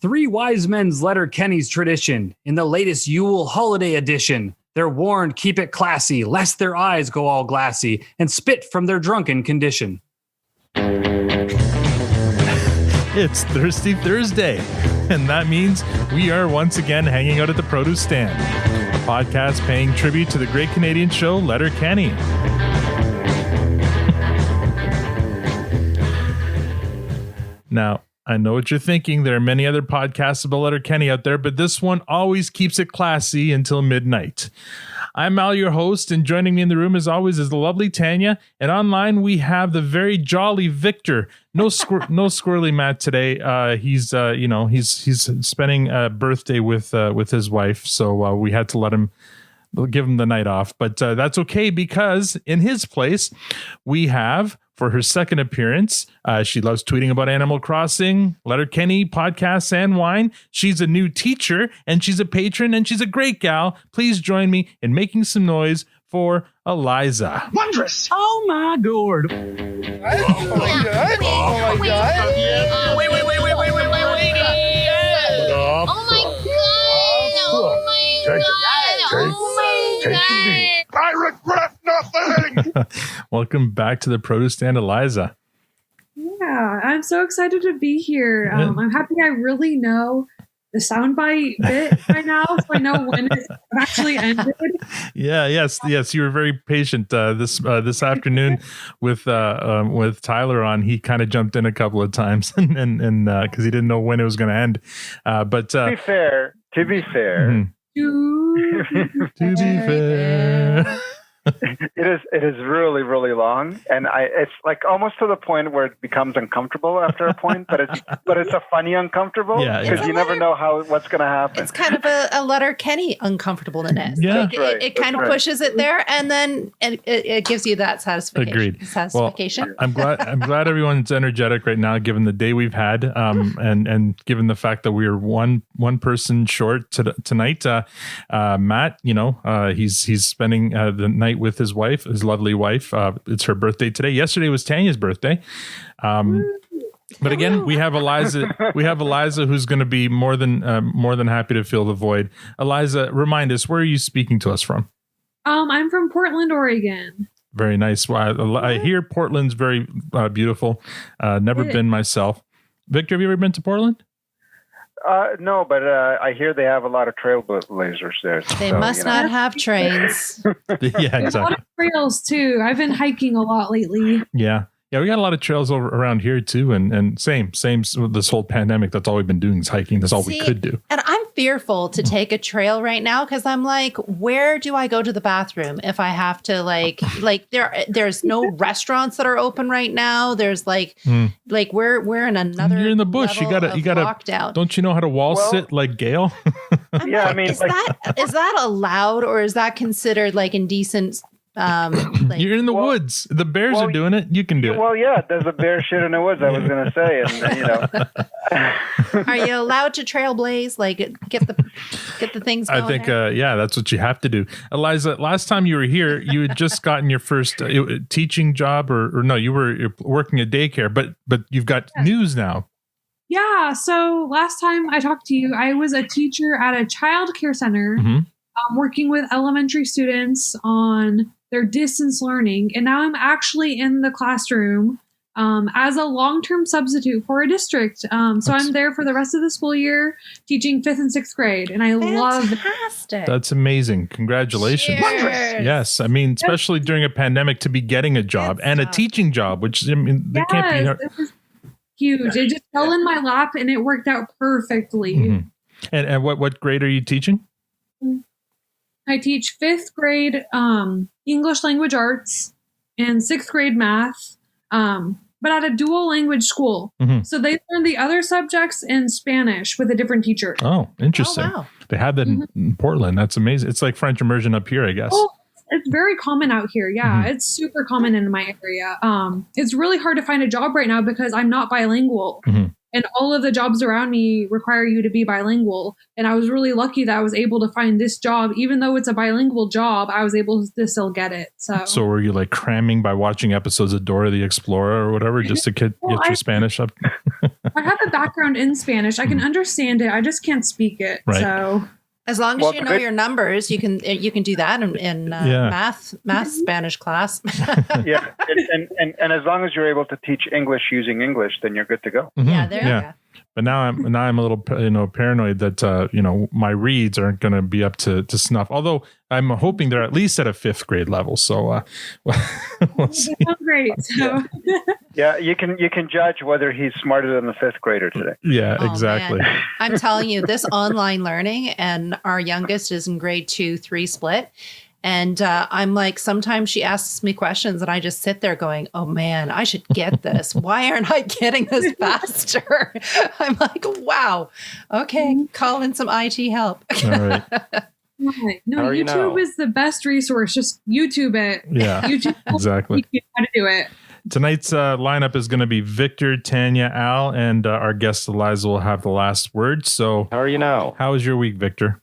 Three Wisemen's Letterkenny's tradition in the latest Yule holiday edition. They're warned, keep it classy, lest their eyes go all glassy and spit from their drunken condition. It's Thirsty Thursday, and that means we are once again hanging out at the produce stand, a podcast paying tribute to the great Canadian show Letterkenny. Now, I know what you're thinking. There are many other podcasts about Letterkenny out there, but this one always keeps it classy until midnight. I'm Al, your host, and joining me in the room as always is the lovely Tanya. And online we have the very jolly Victor. No squirrely Matt today. He's spending a birthday with his wife, so we had to give him the night off. But that's okay, because in his place we have, for her second appearance, she loves tweeting about Animal Crossing, Letterkenny, podcasts, and wine. She's a new teacher, and she's a patron, and she's a great gal. Please join me in making some noise for Eliza. Wondrous! Oh my god! Oh my god! Oh my god! Wait! Oh my god! Oh my god! I regret nothing! Welcome back to the produce stand, Eliza. Yeah, I'm so excited to be here. I'm happy I really know the soundbite bit by now, so I know when it actually ended. Yes. You were very patient this afternoon with Tyler on. He kind of jumped in a couple of times, and because he didn't know when it was going to end. But to be fair. Mm-hmm. To be fair. It is really, really long, and it's like almost to the point where it becomes uncomfortable after a point, but it's a funny uncomfortable, because you never know what's going to happen. It's kind of a Letterkenny uncomfortableness. Yeah. Like it kind of pushes it there, and then it gives you that satisfaction. Agreed. Satisfaction. Well, I'm glad everyone's energetic right now, given the day we've had, and given the fact that we are one person short tonight. Matt, he's spending the night with his wife, his lovely wife. It's her birthday today. Yesterday was Tanya's birthday. But again, we have Eliza. Who's going to be more than happy to fill the void. Eliza, remind us, where are you speaking to us from? I'm from Portland, Oregon. Very nice. Well, I hear Portland's very beautiful. Never been myself. Victor, have you ever been to Portland? No, but I hear they have a lot of trailblazers there. They must not have trains. Yeah, There's a lot of trails too. I've been hiking a lot lately. Yeah, we got a lot of trails around here too, and same with this whole pandemic. That's all we've been doing is hiking. That's all we could do. And I'm fearful to take a trail right now, because I'm like, where do I go to the bathroom if I have to there's no restaurants that are open right now. There's we're in another. You're in the bush. You gotta lockdown. Don't you know how to sit like Gail? Is that allowed, or is that considered like indecent? You're in the woods. The bears are doing it. You can do it. Well, yeah, there's a bear shit in the woods, I was going to say. And, Are you allowed to trailblaze? Like, get the things going? I think, that's what you have to do. Eliza, last time you were here, you had just gotten your first teaching job, or no, you were working at daycare, but you've got news now. Yeah, so last time I talked to you, I was a teacher at a child care center, working with elementary students on their distance learning. And now I'm actually in the classroom as a long-term substitute for a district. So I'm there for the rest of the school year teaching 5th and 6th grade. And I love it. That's amazing. Congratulations. Cheers. Yes. I mean, especially during a pandemic, to be getting a job and a teaching job, which they can't be hard. It was huge. It just fell in my lap and it worked out perfectly. Mm-hmm. And what grade are you teaching? I teach 5th grade English language arts and 6th grade math, but at a dual language school. Mm-hmm. So they learn the other subjects in Spanish with a different teacher. Oh, interesting. Oh, wow. They have that in Portland. That's amazing. It's like French immersion up here, I guess. Oh, it's very common out here. Yeah, It's super common in my area. It's really hard to find a job right now because I'm not bilingual. And all of the jobs around me require you to be bilingual. And I was really lucky that I was able to find this job. Even though it's a bilingual job, I was able to still get it. So were you like cramming by watching episodes of Dora the Explorer or whatever just to get your Spanish up? I have a background in Spanish. I can understand it. I just can't speak it. Right. So as long as you know your numbers, you can do that in math Spanish class. Yeah, and as long as you're able to teach English using English, then you're good to go. Mm-hmm. Yeah, there you go. But now I'm a little paranoid that my reads aren't going to be up to snuff. Although I'm hoping they're at least at a 5th grade level. So we'll see. Great. So. Yeah, you can judge whether he's smarter than the 5th grader today. Yeah, exactly. Man. I'm telling you, this online learning, and our youngest is in grade 2-3 split. And I'm like, sometimes she asks me questions and I just sit there going, oh man, I should get this. Why aren't I getting this faster? I'm like, wow. Okay, call in some IT help. All right. No, YouTube is the best resource. Just YouTube it. Yeah, YouTube exactly. Teach you how to do it. Tonight's lineup is going to be Victor, Tanya, Al, and our guest Eliza will have the last word. So how are you now? How was your week, Victor?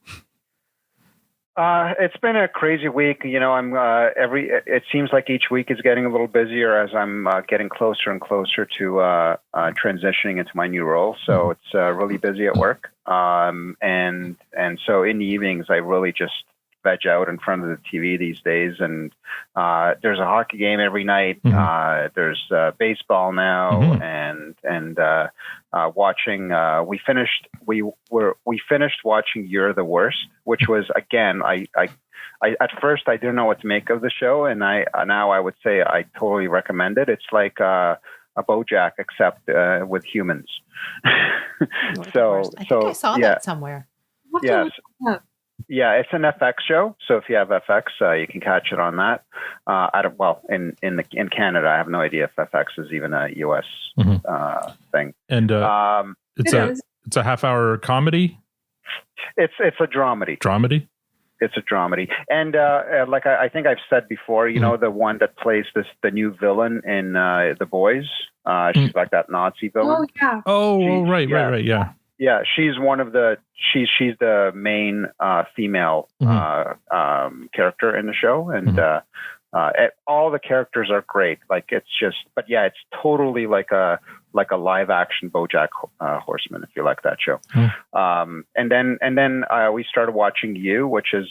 It's been a crazy week. It seems like each week is getting a little busier as I'm getting closer and closer to transitioning into my new role. So it's really busy at work. And so in the evenings, I really just veg out in front of the TV these days. And there's a hockey game every night. There's baseball now, and watching. We finished watching You're the Worst, which was, again, I at first I didn't know what to make of the show, and now I would say I totally recommend it. It's like a BoJack except with humans. I think I saw that somewhere. Yes. Yeah, it's an FX show. So if you have FX, you can catch it on that. In Canada, I have no idea if FX is even a US thing. And it's a half-hour comedy. It's a dramedy. Dramedy. It's a dramedy, and like I think I've said before, the one that plays the new villain in The Boys. She's like that Nazi villain. Oh yeah. Right. Yeah. Yeah, she's one of she's the main female character in the show, and all the characters are great. Like it's totally like a live action BoJack Horseman, if you like that show. And then we started watching You, which is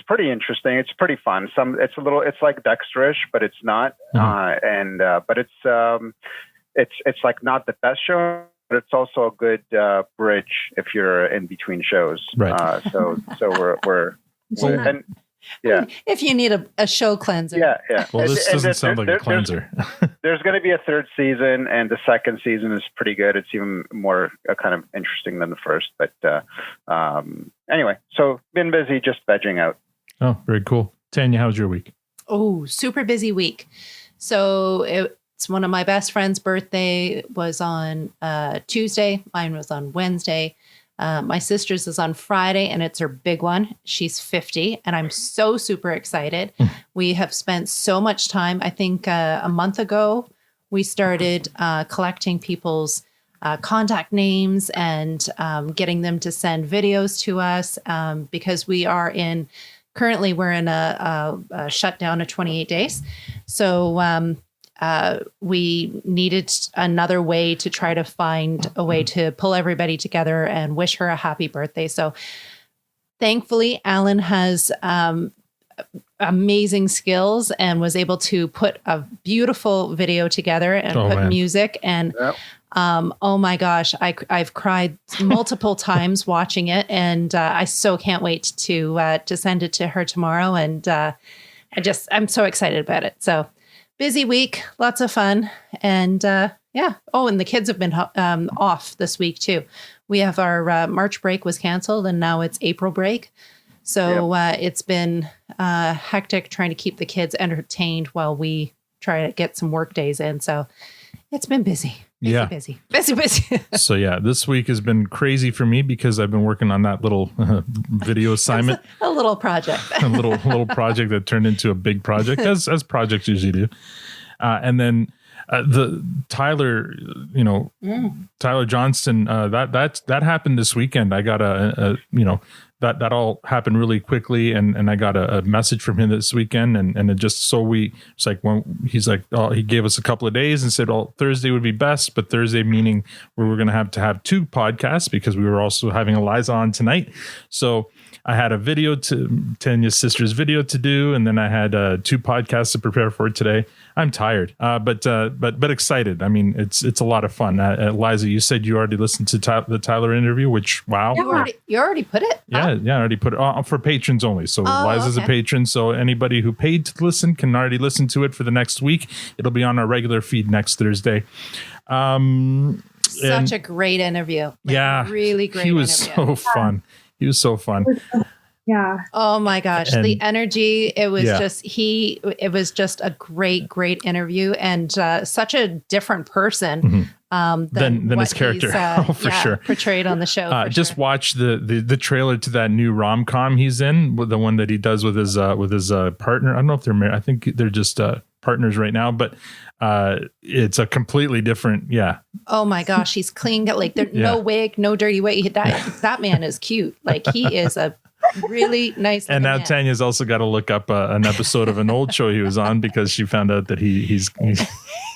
pretty interesting. It's pretty fun. It's like Dexterish, but it's not. But it's like not the best show. But it's also a good bridge if you're in between shows. Right. So we're and yeah. If you need a show cleanser. Yeah. Well, this doesn't sound like a cleanser. There's going to be a 3rd season, and the 2nd season is pretty good. It's even more kind of interesting than the first. But anyway, so been busy just vegging out. Oh, very cool. Tanya, how's your week? Oh, super busy week. So it's one of my best friend's birthday was on Tuesday. Mine was on Wednesday. My sister's is on Friday, and it's her big one. She's 50, and I'm so super excited. We have spent so much time. I think a month ago, we started collecting people's contact names and getting them to send videos to us because we're in a shutdown of 28 days. So we needed another way to try to find a way to pull everybody together and wish her a happy birthday. So thankfully, Alan has amazing skills and was able to put a beautiful video together and music. And oh my gosh, I've cried multiple times watching it, and I so can't wait to send it to her tomorrow. And I'm so excited about it. So. Busy week, lots of fun. And yeah. Oh, and the kids have been off this week too. We have our March break was canceled, and now it's April break. So it's been hectic trying to keep the kids entertained while we try to get some work days in. So it's been busy. Busy. So yeah, this week has been crazy for me because I've been working on that little video assignment. A little project. A little project that turned into a big project, as projects usually do. And then the Tyler, Tyler Johnston, that happened this weekend. I got that all happened really quickly, and I got a message from him this weekend, and it just it's like when he's like, he gave us a couple of days and said, Thursday would be best, but Thursday meaning we were going to have 2 podcasts because we were also having Eliza on tonight. So I had a video Tanya's sister's video to do, and then I had 2 podcasts to prepare for today. I'm tired, but excited. I mean, it's a lot of fun. Eliza, you said you already listened to the Tyler interview, which wow, you already put it. Yeah, I already put it for patrons only. So Eliza's a patron, so anybody who paid to listen can already listen to it for the next week. It'll be on our regular feed next Thursday. Such a great interview. Really great. He was so fun. He was so fun. Yeah. Oh my gosh. The energy. It was it was just a great interview, and such a different person than his character. Sure. Portrayed on the show. Just watch the trailer to that new rom-com he's in, the one that he does with his partner. I don't know if they're married. I think they're just partners right now, but it's a completely different. Yeah. Oh my gosh. He's clean. Like there's no wig, no dirty wig. That man is cute. Like he is a really nice. And now Tanya's also got to look up an episode of an old show he was on because she found out that he's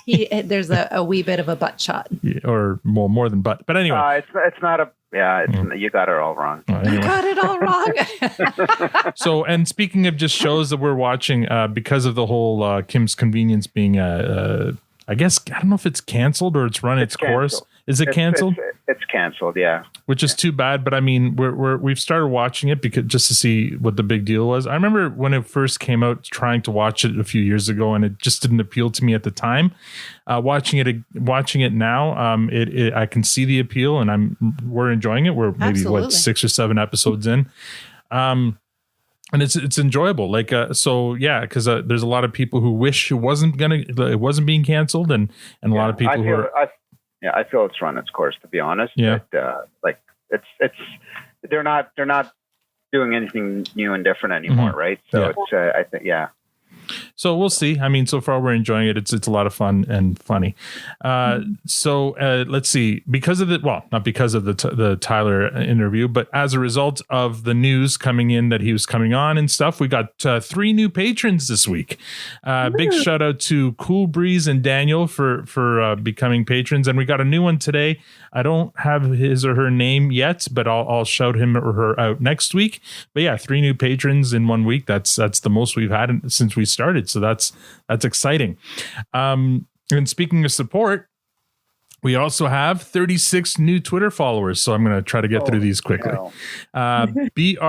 there's a wee bit of a butt shot, or more than butt. But anyway, it's not a. Yeah, you got it all wrong. Anyway. You got it all wrong. So, and speaking of just shows that we're watching, because of the whole Kim's Convenience being, I guess, I don't know if it's canceled or it's run its course. Is it canceled? It's canceled, yeah. Which is too bad, but I mean, we've started watching it because just to see what the big deal was. I remember when it first came out, trying to watch it a few years ago, and it just didn't appeal to me at the time. Watching it now, I can see the appeal, and we're enjoying it. We're maybe 6 or 7 episodes in. And it's enjoyable. Like, because there's a lot of people who wish it wasn't being canceled, and a lot of people I feel it's run its course, to be honest. Yeah. But, they're not doing anything new and different anymore, right? So it's I think So we'll see. I mean, so far we're enjoying it. It's a lot of fun and funny. So let's see. Because of not because of the Tyler interview, but as a result of the news coming in that he was coming on and stuff, we got 3 new patrons this week. Big shout out to Cool Breeze and Daniel for becoming patrons, and we got a new one today. I don't have his or her name yet, but I'll shout him or her out next week. But yeah, 3 new patrons in 1 week. That's the most we've had since we started. So that's exciting. And speaking of support, we also have 36 new Twitter followers. So I'm going to try to get through these quickly. BROKLG,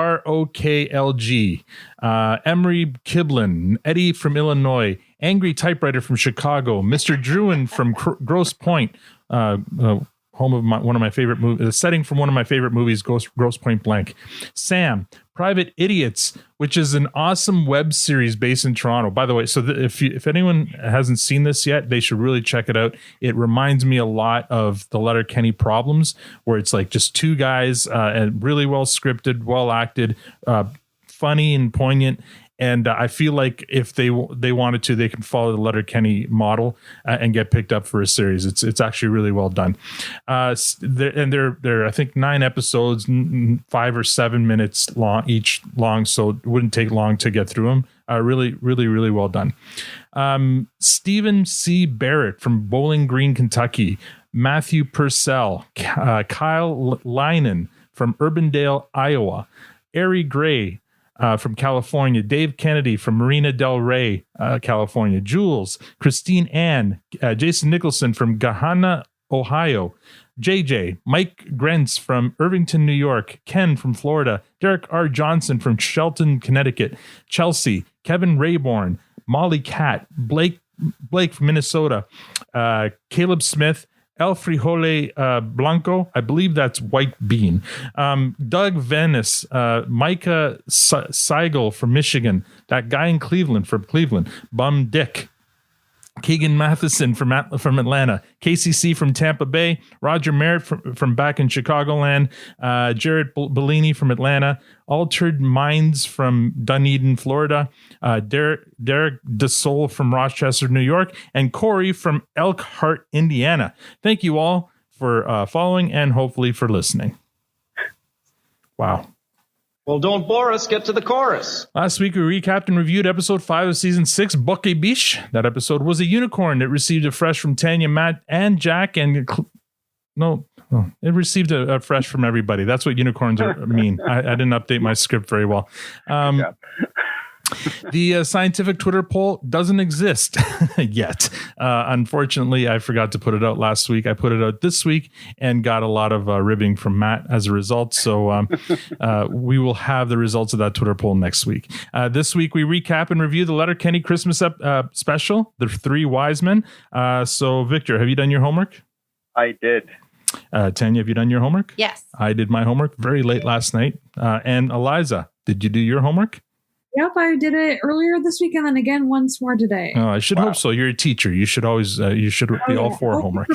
Emery Kiblin, Eddie from Illinois, Angry Typewriter from Chicago, Mr. Druin from Grosse Pointe, home of one of my favorite movies, the setting from one of my favorite movies, Grosse Pointe Blank. Sam, Private Idiots, which is an awesome web series based in Toronto. By the way, so if anyone hasn't seen this yet, they should really check it out. It reminds me a lot of the Letterkenny Problems, where it's like just 2 guys and really well scripted, well acted, funny and poignant. And I feel like if they wanted to, they can follow the Letterkenny model and get picked up for a series. It's actually really well done. They're I think 9 episodes, 5 or 7 minutes each long, so it wouldn't take long to get through them. Really, really, really well done. Stephen C. Barrett from Bowling Green, Kentucky. Matthew Purcell, Kyle Linen from Urbandale, Iowa. Ari Gray from California, Dave Kennedy from Marina Del Rey, California, Jules, Christine Ann, Jason Nicholson from Gahanna, Ohio, JJ, Mike Grentz from Irvington, New York, Ken from Florida, Derek R. Johnson from Shelton, Connecticut, Chelsea, Kevin Rayborn, Molly Catt, Blake from Minnesota, Caleb Smith, El Frijole Blanco, I believe that's white bean. Doug Venice, Micah Seigel from Michigan, that guy in Cleveland from Cleveland, Bum Dick, Keegan Matheson from Atlanta, KCC from Tampa Bay, Roger Merritt from back in Chicagoland, Jared Bellini from Atlanta, Altered Minds from Dunedin, Florida, Derek DeSole from Rochester, New York, and Corey from Elkhart, Indiana. Thank you all for following and hopefully for listening. Wow. Well, don't bore us. Get to the chorus. Last week, we recapped and reviewed episode 5 of season 6, Bucky Biche. That episode was a unicorn. It received a fresh from Tanya, Matt, and Jack. And it received a fresh from everybody. That's what unicorns mean. I didn't update my script very well. The scientific Twitter poll doesn't exist yet. Unfortunately, I forgot to put it out last week. I put it out this week and got a lot of ribbing from Matt as a result. So we will have the results of that Twitter poll next week. This week, we recap and review the Letterkenny Christmas special, the 3 Wisemen. So, Victor, have you done your homework? I did. Tanya, have you done your homework? Yes. I did my homework very late last night. And Eliza, did you do your homework? Yep, I did it earlier this week and then again once more today. Oh, I should hope so. You're a teacher. You should always be all for homework.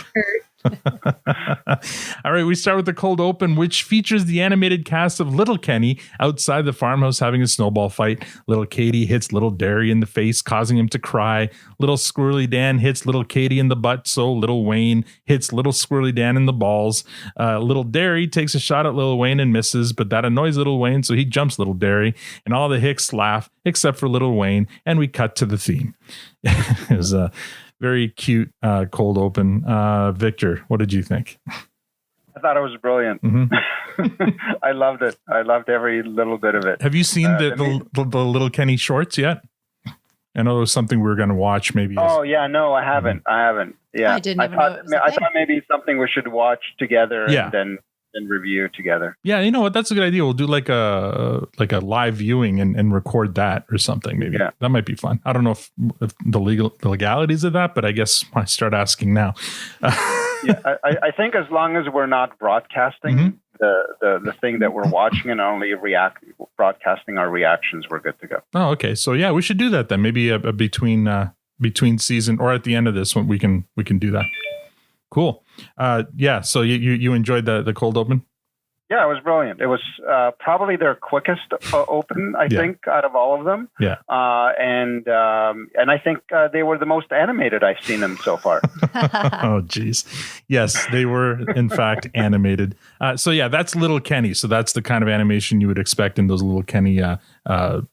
All right, we start with the cold open, which features the animated cast of Letterkenny outside the farmhouse having a snowball fight. Little Katie hits little Derry in the face, causing him to cry. Little Squirrely Dan hits little Katie in the butt, so little Wayne hits little Squirrely Dan in the balls. Little Derry takes a shot at little Wayne and misses, but that annoys little Wayne, so he jumps little Derry, and all the Hicks laugh except for little Wayne, and we cut to the theme. It was a very cute cold open. Victor, what did you think? I thought it was brilliant. Mm-hmm. I loved it. I loved every little bit of it. Have you seen the Letterkenny shorts yet? I know it was something we were going to watch maybe. Oh, yeah. No, I haven't. I haven't. Yeah. I didn't even know it was a I thing. thought maybe something we should watch together Yeah. and then review together. Yeah, you know what? That's a good idea. We'll do like a live viewing and record that or something. Maybe that might be fun. I don't know if the legalities of that, but I guess I start asking now. Yeah, I think as long as we're not broadcasting the thing that we're watching and only broadcasting our reactions, we're good to go. Oh, okay. So yeah, we should do that then. Maybe a between season or at the end of this one, we can do that. Cool. Yeah. So you enjoyed the cold open? Yeah, it was brilliant. It was probably their quickest open, I think, out of all of them. Yeah. And I think they were the most animated I've seen them so far. Oh, geez. Yes, they were, in fact, animated. So, yeah, that's Little Kenny. So that's the kind of animation you would expect in those Little Kenny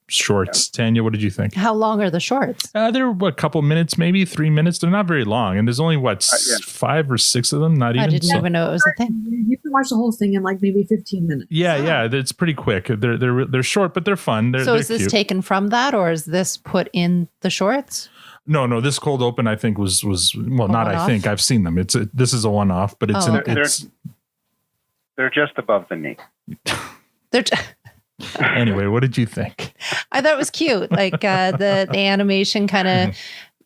shorts. Yeah. Tanya, what did you think? How long are the shorts? They're a couple minutes, maybe 3 minutes. They're not very long. And there's only, 5 or 6 of them? Not even. I didn't even know it was a thing. You can watch the whole thing in like maybe 15 minutes. Yeah, it's pretty quick. They're short, but they're fun. So is this taken from that, or is this put in the shorts? No. This cold open, I think was not. I think I've seen them. This is a one-off, but they're just above the knee. Anyway, what did you think? I thought it was cute. Like the animation kind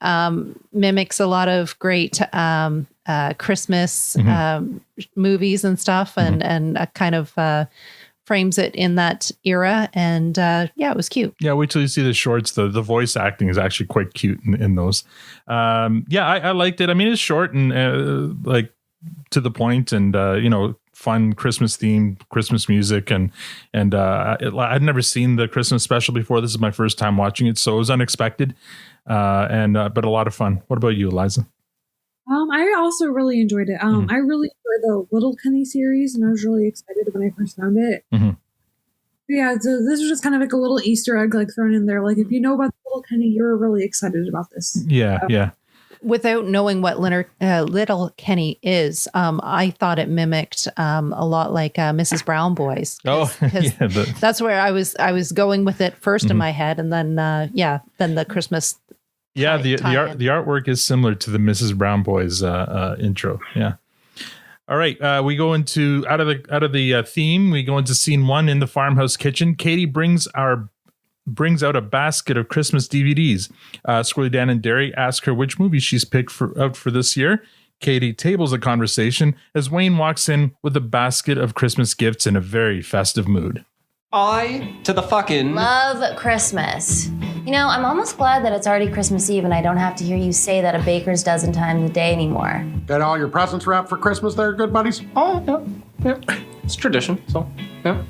of mimics a lot of great Christmas movies and stuff, and kind of frames it in that era. And it was cute. Yeah, wait till you see the shorts. The voice acting is actually quite cute in those. I liked it. I mean, it's short and like to the point, and fun Christmas themed Christmas music, and I'd never seen the Christmas special before. This is my first time watching it, so it was unexpected, but a lot of fun. What about you, Eliza? I also really enjoyed it. I really enjoyed the Letterkenny series, and I was really excited when I first found it. Yeah, so this was just kind of like a little Easter egg, like thrown in there. Like if you know about Letterkenny, you're really excited about this. Yeah. Without knowing what Letterkenny is, I thought it mimicked a lot like Mrs. Brown Boys. That's where I was going with it first in my head, and then then the Christmas. Yeah, the artwork is similar to the Mrs. Brown Boys intro. Yeah. All right, we go into out of the theme. We go into scene 1 in the farmhouse kitchen. Katie brings out a basket of Christmas DVDs. Squirrely Dan and Derry ask her which movie she's picked out for this year. Katie tables the conversation as Wayne walks in with a basket of Christmas gifts in a very festive mood. I to the fucking love Christmas. You know, I'm almost glad that it's already Christmas Eve and I don't have to hear you say that a baker's dozen times a day anymore. Got all your presents wrapped for Christmas there, good buddies? Oh, yeah. It's tradition, so, yeah.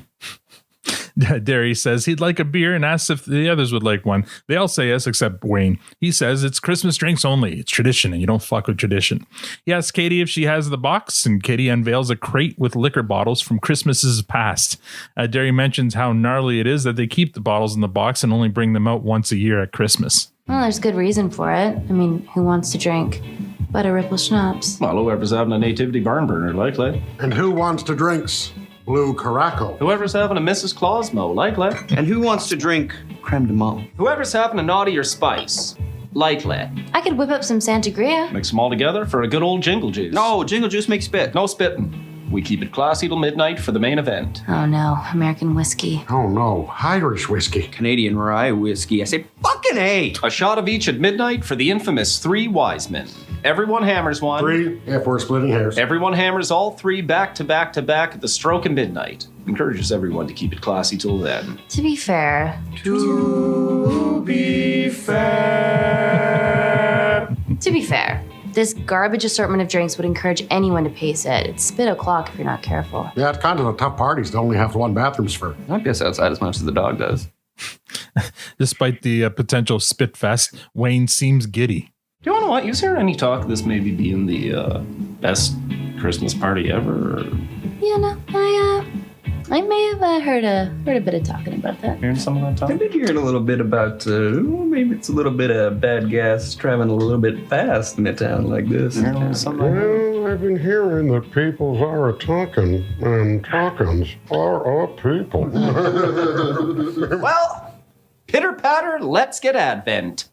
Derry says he'd like a beer and asks if the others would like one. They all say yes except Wayne. He says it's Christmas drinks only. It's tradition and you don't fuck with tradition. He asks Katie if she has the box, and Katie unveils a crate with liquor bottles from Christmases past. Derry mentions how gnarly it is that they keep the bottles in the box and only bring them out once a year at Christmas. Well, there's good reason for it. I mean, who wants to drink butter ripple schnapps? Well, whoever's having a nativity barn burner, likely. And who wants to drinks? Blue Caraco. Whoever's having a Mrs. Clausmo, likely. And who wants to drink creme de menthe? Whoever's having a naughty or spice, likely. I could whip up some Sangria. Mix them all together for a good old jingle juice. No, jingle juice makes spit. No spitting. We keep it classy till midnight for the main event. Oh no, American whiskey. Oh no, Irish whiskey. Canadian rye whiskey. I say fucking A. A shot of each at midnight for the infamous 3 Wisemen. Everyone hammers one. 3, if we're splitting hairs. Everyone hammers all 3 back to back to back at the stroke of midnight. Encourages everyone to keep it classy till then. To be fair. To be fair. To be fair. This garbage assortment of drinks would encourage anyone to pace it. It's spit o'clock if you're not careful. Yeah, it's kind of a tough parties to only have 1 bathrooms for. I piss outside as much as the dog does. Despite the potential spit fest, Wayne seems giddy. Do you want to what? Is there any talk of this maybe being the best Christmas party ever? Or? Yeah, no, I may have heard a bit of talking about that. Hearing some of that talk? I've been hearing a little bit about, maybe it's a little bit of bad gas traveling a little bit fast in a town like this. Well, I've been hearing that peoples are a talking, and talkins are a people. Well, pitter patter, let's get Advent.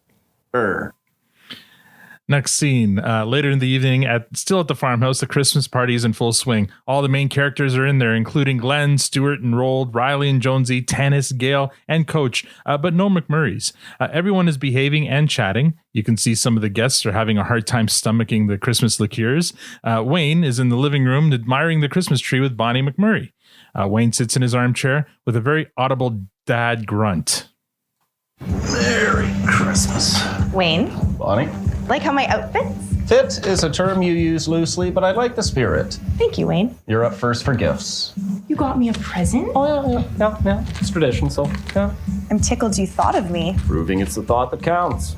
Next scene, later in the evening, still at the farmhouse, the Christmas party is in full swing. All the main characters are in there, including Glenn, Stuart, and Rold, Riley and Jonesy, Tanis, Gail, and Coach, but no McMurrays. Everyone is behaving and chatting. You can see some of the guests are having a hard time stomaching the Christmas liqueurs. Wayne is in the living room admiring the Christmas tree with Bonnie McMurray. Wayne sits in his armchair with a very audible dad grunt. Merry Christmas. Wayne, Bonnie? like how my outfits? Fit is a term you use loosely, but I like the spirit. Thank you, Wayne. You're up first for gifts. You got me a present? Oh, yeah. It's tradition, so, yeah. I'm tickled you thought of me. Proving it's the thought that counts.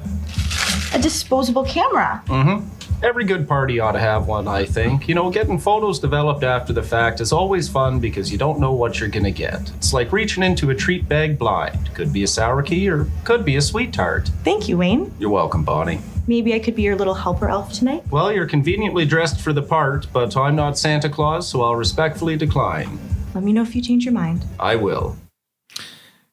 A disposable camera. Mm-hmm. Every good party ought to have one, I think. You know, getting photos developed after the fact is always fun because you don't know what you're gonna get. It's like reaching into a treat bag blind. Could be a sour key or could be a sweet tart. Thank you, Wayne. You're welcome, Bonnie. Maybe I could be your little helper elf tonight? Well, you're conveniently dressed for the part, but I'm not Santa Claus, so I'll respectfully decline. Let me know if you change your mind. I will.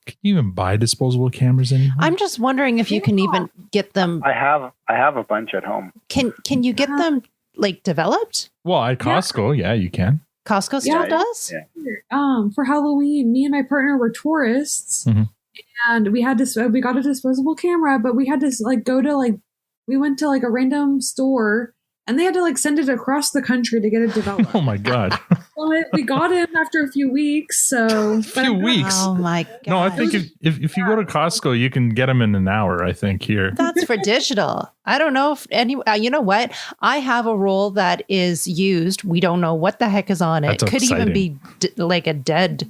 Can you even buy disposable cameras anymore? I'm just wondering if you can even get them. I have a bunch at home. Can you get them like developed? Well, at Costco, yeah, you can. Costco still does? Yeah. For Halloween, me and my partner were tourists, and we got a disposable camera, but we had to we went to like a random store, and they had to send it across the country to get it developed. Oh my God. Well, we got it after a few weeks, so. Weeks? Oh my God. No, I think if you go to Costco, you can get them in an hour, I think, here. That's for digital. I don't know if you know what? I have a roll that is used. We don't know what the heck is on it. That's Could even exciting. be like a dead,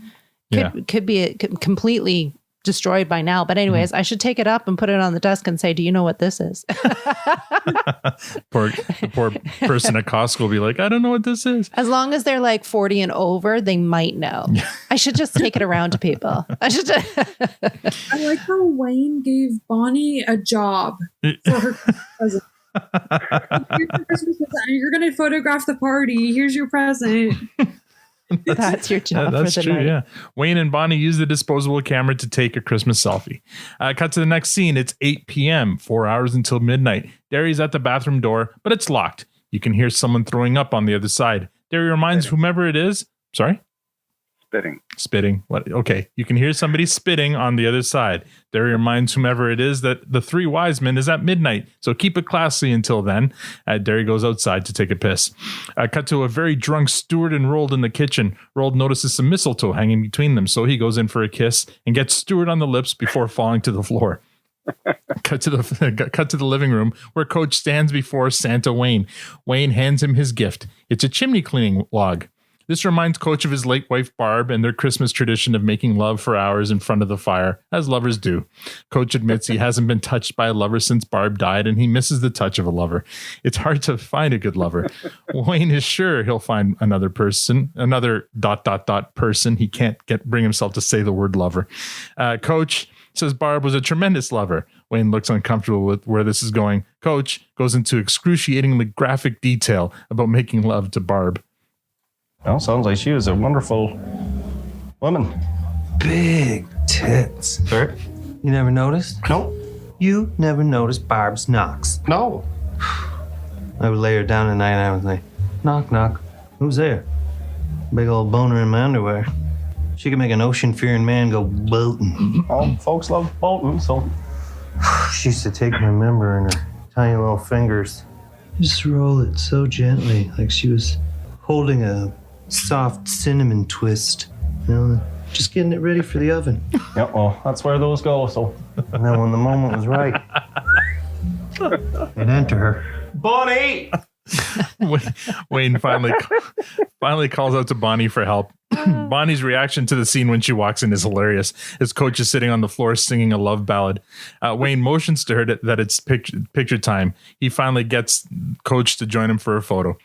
could be completely destroyed by now. But anyways, I should take it up and put it on the desk and say, do you know what this is? The poor person at Costco will be like, I don't know what this is. As long as they're like 40 and over, they might know. I should just take it around to people. I like how Wayne gave Bonnie a job for her present. Here's your Christmas present. You're going to photograph the party. Here's your present. That's your job. That's for the true. night. Yeah. Wayne and Bonnie use the disposable camera to take a Christmas selfie. Cut to the next scene. It's 8 p.m., 4 hours until midnight. Derry's at the bathroom door, but it's locked. You can hear someone throwing up on the other side. Derry reminds whomever it is. Sorry? Spitting. What? Okay. You can hear somebody spitting on the other side. Derry reminds whomever it is that the 3 Wisemen is at midnight. So keep it classy until then. Derry goes outside to take a piss. Cut to a very drunk Stuart and Rold in the kitchen. Rold notices some mistletoe hanging between them. So he goes in for a kiss and gets Stuart on the lips before falling to the floor. Cut to the living room where Coach stands before Santa Wayne. Wayne hands him his gift. It's a chimney cleaning log. This reminds Coach of his late wife Barb and their Christmas tradition of making love for hours in front of the fire, as lovers do. Coach admits he hasn't been touched by a lover since Barb died, and he misses the touch of a lover. It's hard to find a good lover. Wayne is sure he'll find another person. He can't bring himself to say the word lover. Coach says Barb was a tremendous lover. Wayne looks uncomfortable with where this is going. Coach goes into excruciatingly graphic detail about making love to Barb. Well, sounds like she was a wonderful woman. Big tits. Bert? You never noticed? No. You never noticed Barb's knocks? No. I would lay her down at night and I would say, knock, knock. Who's there? Big old boner in my underwear. She could make an ocean-fearing man go boating. All folks love boating, so... She used to take my member in her tiny little fingers. Just roll it so gently, like she was holding a soft cinnamon twist. You know, just getting it ready for the oven. Yeah, well, that's where those go, so... And then when the moment was right, I'd enter her. Bonnie! Wayne finally calls out to Bonnie for help. Bonnie's reaction to the scene when she walks in is hilarious, as Coach is sitting on the floor singing a love ballad. Wayne motions to her that it's picture time. He finally gets Coach to join him for a photo.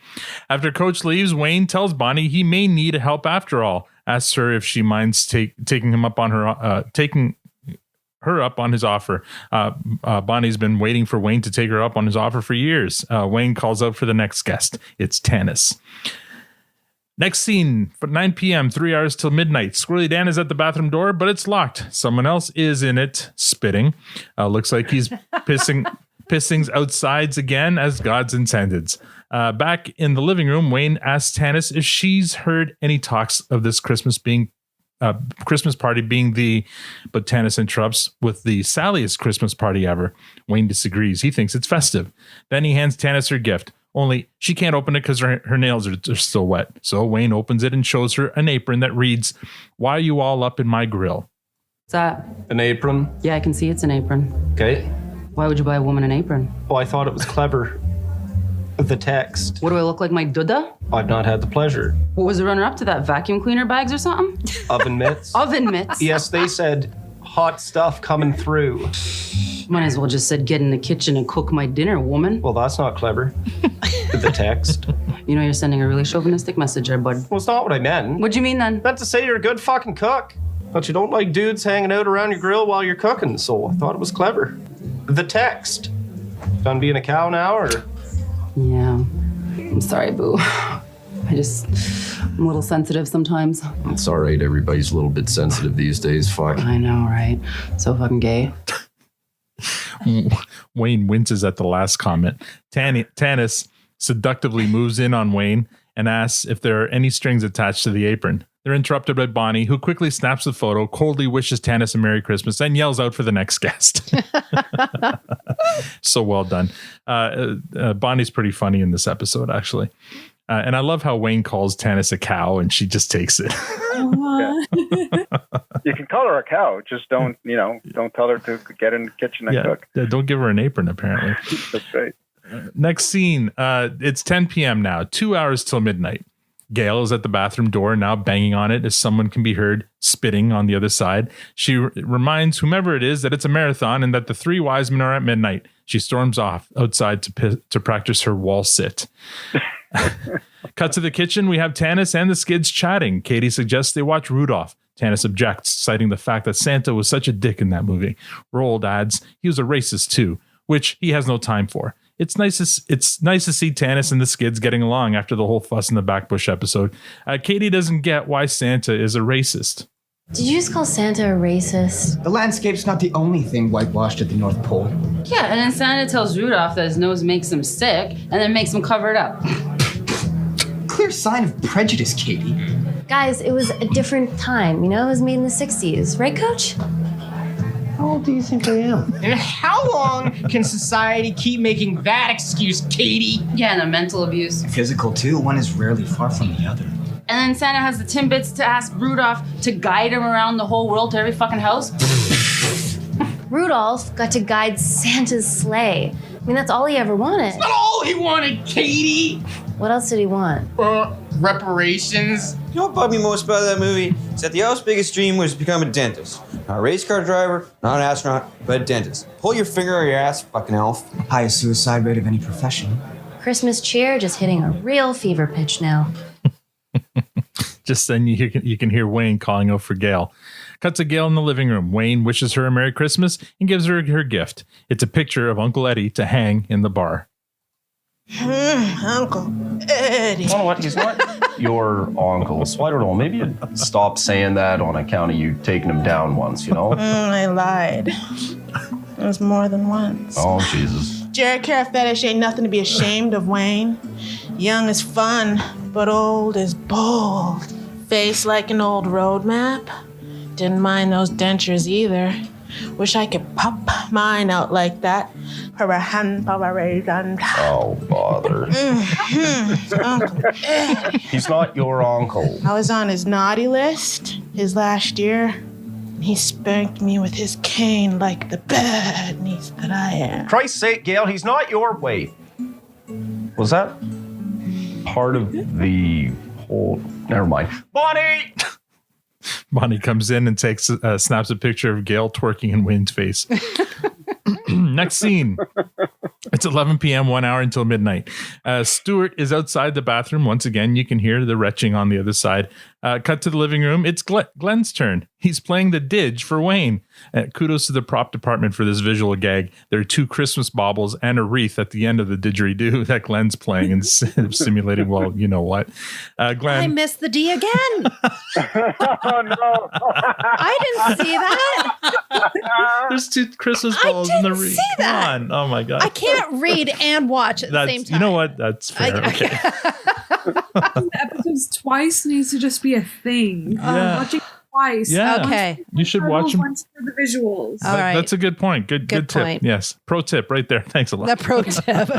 After Coach leaves, Wayne tells Bonnie he may need help after all. Asks her if she minds taking her up on his offer. Bonnie's been waiting for Wayne to take her up on his offer for years. Wayne calls out for the next guest. It's Tanis. Next scene, 9 p.m., 3 hours till midnight. Squirrely Dan is at the bathroom door, but it's locked. Someone else is in it, spitting. Looks like he's pissings outsides again, as God's intended. Back in the living room, Wayne asks Tanis if she's heard any talks of this Christmas party being but Tanis interrupts with the salliest Christmas party ever. Wayne disagrees. He thinks it's festive. Then he hands Tanis her gift. Only she can't open it because her nails are still wet. So Wayne opens it and shows her an apron that reads, "Why are you all up in my grill?" What's that? An apron? Yeah, I can see it's an apron. Okay. Why would you buy a woman an apron? Oh, I thought it was clever. The text. What do I look like, my Duda? I've not had the pleasure. What was the runner-up to that? Vacuum cleaner bags or something? Oven mitts? Oven mitts? Yes, they said hot stuff coming through. Might as well just said get in the kitchen and cook my dinner, woman. Well, that's not clever. The text. You know you're sending a really chauvinistic message there, bud. Well, it's not what I meant. What'd you mean then? Meant to say you're a good fucking cook. But you don't like dudes hanging out around your grill while you're cooking, so I thought it was clever. The text. Done being a cow now, or? Yeah. I'm sorry, boo. I'm a little sensitive sometimes. It's all right. Everybody's a little bit sensitive these days. Fuck. I know, right? So fucking gay. Wayne winces at the last comment. Tanis seductively moves in on Wayne and asks if there are any strings attached to the apron. They're interrupted by Bonnie, who quickly snaps the photo, coldly wishes Tanis a Merry Christmas, and yells out for the next guest. So well done. Bonnie's pretty funny in this episode, actually. And I love how Wayne calls Tanis a cow, and she just takes it. You can call her a cow. Just don't tell her to get in the kitchen and cook. Don't give her an apron, apparently. That's right. Next scene. It's 10 p.m. now, 2 hours till midnight. Gail is at the bathroom door, now banging on it as someone can be heard spitting on the other side. She reminds whomever it is that it's a marathon and that the three Wisemen are at midnight. She storms off outside to practice her wall sit. Cut to the kitchen. We have Tanis and the Skids chatting. Katie suggests they watch Rudolph. Tanis objects, citing the fact that Santa was such a dick in that movie. Roald adds he was a racist too, which he has no time for. It's nice to see Tanis and the Skids getting along after the whole fuss in the backbush episode. Katie doesn't get why Santa is a racist. Did you just call Santa a racist? The landscape's not the only thing whitewashed at the North Pole. Yeah, and then Santa tells Rudolph that his nose makes him sick and then makes him cover it up. Clear sign of prejudice, Katie. Guys, it was a different time, it was made in the 60s. Right, Coach? How old do you think I am? And how long can society keep making that excuse, Katie? Yeah, and the mental abuse. Physical, too. One is rarely far from the other. And then Santa has the Timbits to ask Rudolph to guide him around the whole world to every fucking house. Rudolph got to guide Santa's sleigh. I mean, that's all he ever wanted. That's not all he wanted, Katie! What else did he want? Reparations. You know what bugged me most about that movie? Is that the elf's biggest dream was to become a dentist. Not a race car driver, not an astronaut, but a dentist. Pull your finger out of your ass, fucking elf. Highest suicide rate of any profession. Christmas cheer just hitting a real fever pitch now. Just then you can hear Wayne calling out for Gail. Cut to Gail in the living room. Wayne wishes her a Merry Christmas and gives her her gift. It's a picture of Uncle Eddie to hang in the bar. Uncle Eddie. You know what? He's not your uncle. So I don't know. Maybe you'd stop saying that on account of you taking him down once, you know? I lied. It was more than once. Oh, Jesus. Jared Care fetish ain't nothing to be ashamed of, Wayne. Young is fun, but old is bold. Face like an old road map. Didn't mind those dentures either. Wish I could pop mine out like that. Oh, bother. Uncle Eddie. He's not your uncle. I was on his naughty list his last year. He spanked me with his cane like the bad niece that I am. Christ's sake, Gail, he's not your... Wait. Was that part of the whole... Never mind. Bonnie! Bonnie comes in and snaps a picture of Gail twerking in Wayne's face. Next scene. It's 11 p.m., 1 hour until midnight. Stuart is outside the bathroom. Once again, you can hear the retching on the other side. Cut to the living room. It's Glenn's turn. He's playing the didge for Wayne. Kudos to the prop department for this visual gag. There are 2 Christmas baubles and a wreath at the end of the didgeridoo that Glenn's playing and simulating, well, you know what. Glenn. I missed the D again. Oh, no. I didn't see that. There's 2 Christmas balls in the wreath. See that. Come on. Oh, my God. I can't read and watch at the same time. You know what? That's fair. Okay. Watching the episodes twice needs to just be a thing. Yeah. Watching twice. Yeah. Okay. You should watch them. Once for the visuals. All right. That's a good point. Good tip. point. Yes. Pro tip right there. Thanks a lot. The pro tip.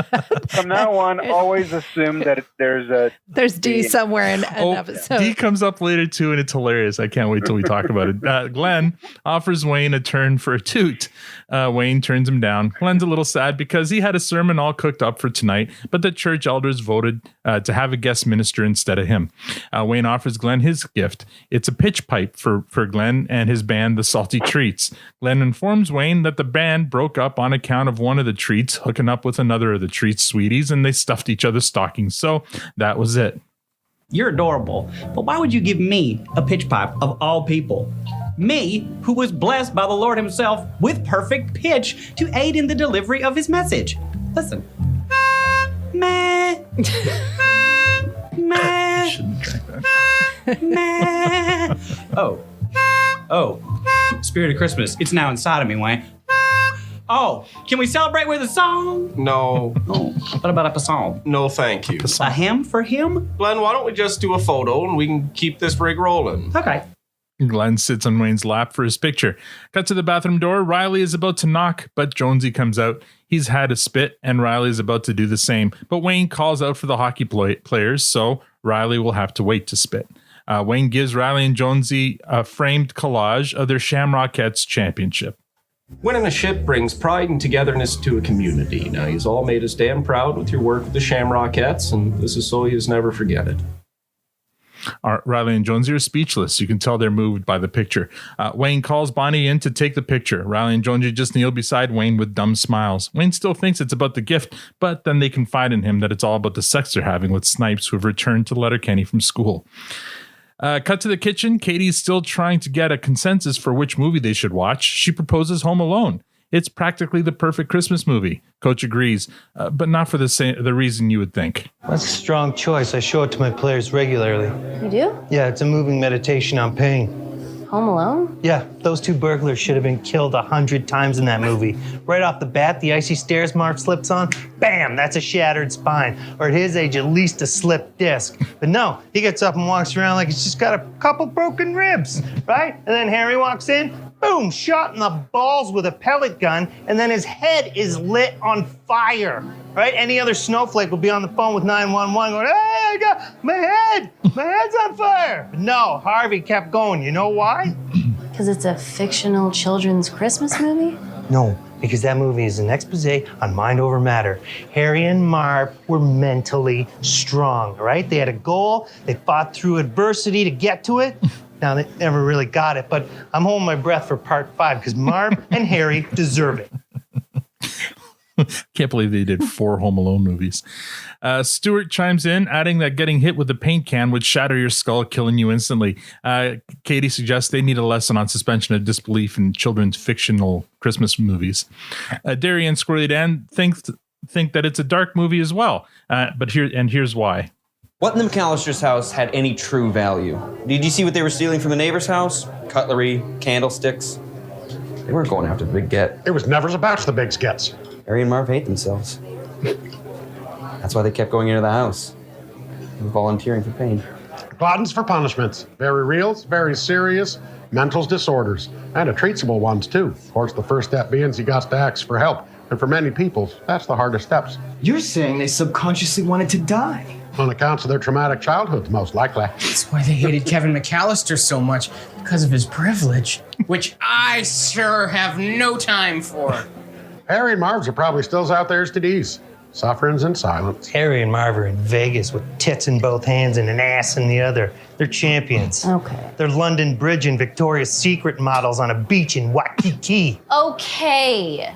From now on, always assume that there's D somewhere in an episode. D comes up later too, and it's hilarious. I can't wait till we talk about it. Glenn offers Wayne a turn for a toot. Wayne turns him down. Glenn's a little sad because he had a sermon all cooked up for tonight, but the church elders voted to have a guest minister instead of him. Wayne offers Glenn his gift. It's a pitch pipe for Glenn and his band, the Salty Treats. Glenn informs Wayne that the band broke up on account of one of the treats hooking up with another of the treats' sweeties, and they stuffed each other's stockings. So that was it. You're adorable, but why would you give me a pitch pipe of all people? Me, who was blessed by the Lord himself with perfect pitch to aid in the delivery of his message. Listen. Meh. Meh. Meh. Oh. Spirit of Christmas. It's now inside of me, Wayne. Oh, can we celebrate with a song? No. Oh, what about a song? No, thank you. A hymn for him? Glenn, why don't we just do a photo and we can keep this rig rolling? Okay. Glenn sits on Wayne's lap for his picture. Cut to the bathroom door. Riley is about to knock, but Jonesy comes out. He's had a spit, and Riley is about to do the same. But Wayne calls out for the hockey players, so Riley will have to wait to spit. Wayne gives Riley and Jonesy a framed collage of their Shamrockettes championship. Winning a ship brings pride and togetherness to a community. Now, you've all made us damn proud with your work with the Shamrockettes, and this is so you'll never forget it. Riley and Jonesy are speechless. You can tell they're moved by the picture. Wayne calls Bonnie in to take the picture. Riley and Jonesy just kneel beside Wayne with dumb smiles. Wayne still thinks it's about the gift, but then they confide in him that it's all about the sex they're having with Snipes, who have returned to Letterkenny from school. Cut to the kitchen. Katie's still trying to get a consensus for which movie they should watch. She proposes Home Alone. It's practically the perfect Christmas movie. Coach agrees, but not for the reason you would think. That's a strong choice. I show it to my players regularly. You do? Yeah, it's a moving meditation on pain. Home Alone? Yeah, those 2 burglars should have been killed 100 times in that movie. Right off the bat, the icy stairs Mark slips on, bam, that's a shattered spine. Or at his age, at least a slipped disc. But no, he gets up and walks around like he's just got a couple broken ribs, right? And then Harry walks in, boom, shot in the balls with a pellet gun, and then his head is lit on fire, right? Any other snowflake will be on the phone with 911 going, hey, I got my head's on fire. But no, Harvey kept going. You know why? Because it's a fictional children's Christmas movie? No, because that movie is an expose on mind over matter. Harry and Marv were mentally strong, all right? They had a goal. They fought through adversity to get to it. Now, they never really got it, but I'm holding my breath for part 5 because Marv and Harry deserve it. Can't believe they did 4 Home Alone movies. Stuart chimes in, adding that getting hit with a paint can would shatter your skull, killing you instantly. Katie suggests they need a lesson on suspension of disbelief in children's fictional Christmas movies. Derry and Squirrely Dan think that it's a dark movie as well. But here's why. What in the McAllister's house had any true value? Did you see what they were stealing from the neighbor's house? Cutlery, candlesticks. They weren't going after the big get. It was never about the big gets. Harry and Marv hate themselves. That's why they kept going into the house. And volunteering for pain. Gluttons for punishments. Very real, very serious, mental disorders. And treatable ones, too. Of course, the first step being you got to ask for help. And for many people, that's the hardest steps. You're saying they subconsciously wanted to die. On account of their traumatic childhoods, most likely. That's why they hated Kevin McAllister so much, because of his privilege. Which I sure have no time for. Harry and Marv's are probably still out there as today's. Sufferings in silence. Harry and Marv are in Vegas with tits in both hands and an ass in the other. They're champions. Okay. They're London Bridge and Victoria's Secret models on a beach in Waikiki. Okay.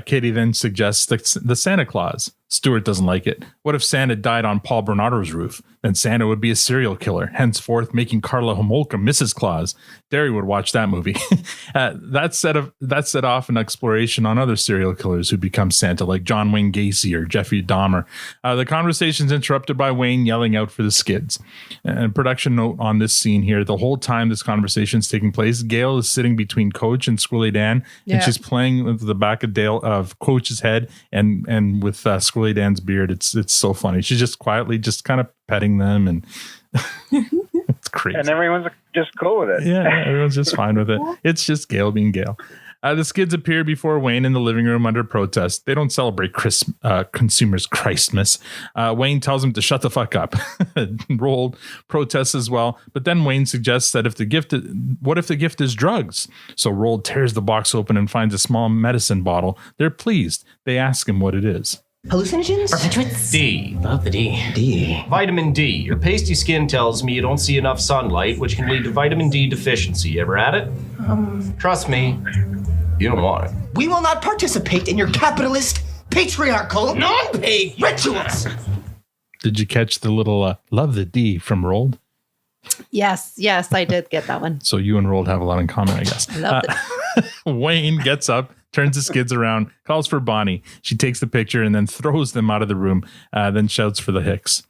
Katie then suggests the Santa Claus. Stuart doesn't like it. What if Santa died on Paul Bernardo's roof? Then Santa would be a serial killer, henceforth making Carla Homolka Mrs. Claus. Derry would watch that movie. That set off an exploration on other serial killers who become Santa, like John Wayne Gacy or Jeffrey Dahmer. The conversation's interrupted by Wayne yelling out for the skids. And production note on this scene here, the whole time this conversation's taking place, Gail is sitting between Coach and Squirrely Dan, and she's playing with the back of Coach's head and with Squirrely Dan's beard. It's so funny. She's just quietly just kind of petting them, and it's crazy. And everyone's just cool with it. Yeah, everyone's just fine with it. It's just Gail being Gail. The skids appear before Wayne in the living room under protest. They don't celebrate consumers' Christmas. Wayne tells them to shut the fuck up. Rold protests as well, but then Wayne suggests that what if the gift is drugs? So Rold tears the box open and finds a small medicine bottle. They're pleased. They ask him what it is. Hallucinogens? Barbiturates? D. Love the D. Vitamin D. Your pasty skin tells me you don't see enough sunlight, which can lead to vitamin D deficiency. Ever had it? Trust me, you don't want it. We will not participate in your capitalist, patriarchal, non-paid rituals. Did you catch the little love the D from Rold? Yes, I did get that one. So you and Rold have a lot in common, I guess. I love it. Wayne gets up, turns the skids around, calls for Bonnie. She takes the picture and then throws them out of the room, then shouts for the Hicks.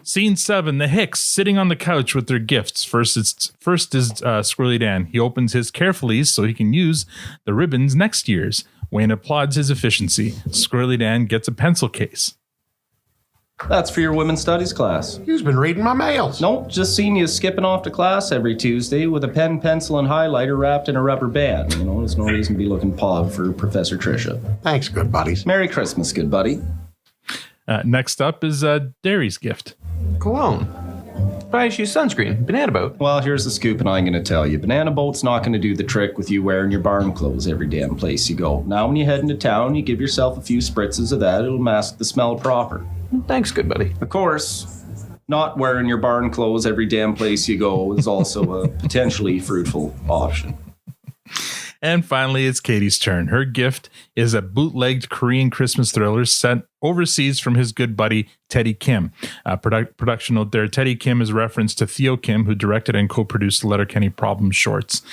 Scene 7, the Hicks sitting on the couch with their gifts. First is Squirrely Dan. He opens his carefully so he can use the ribbons next year's. Wayne applauds his efficiency. Squirrely Dan gets a pencil case. That's for your women's studies class. Who's been reading my mails? Nope, just seen you skipping off to class every Tuesday with a pen, pencil, and highlighter wrapped in a rubber band. There's no reason to be looking pog for Professor Tricia. Thanks, good buddies. Merry Christmas, good buddy. Next up is Derry's gift. Cologne. Probably should use sunscreen. Banana boat. Well, here's the scoop, and I'm going to tell you. Banana boat's not going to do the trick with you wearing your barn clothes every damn place you go. Now, when you head into town, you give yourself a few spritzes of that. It'll mask the smell proper. Thanks, good buddy. Of course, not wearing your barn clothes every damn place you go is also a potentially fruitful option. And finally, it's Katie's turn. Her gift is a bootlegged Korean Christmas thriller sent overseas from his good buddy, Teddy Kim. Production note there, Teddy Kim is a reference to Theo Kim, who directed and co-produced the Letterkenny Problem shorts.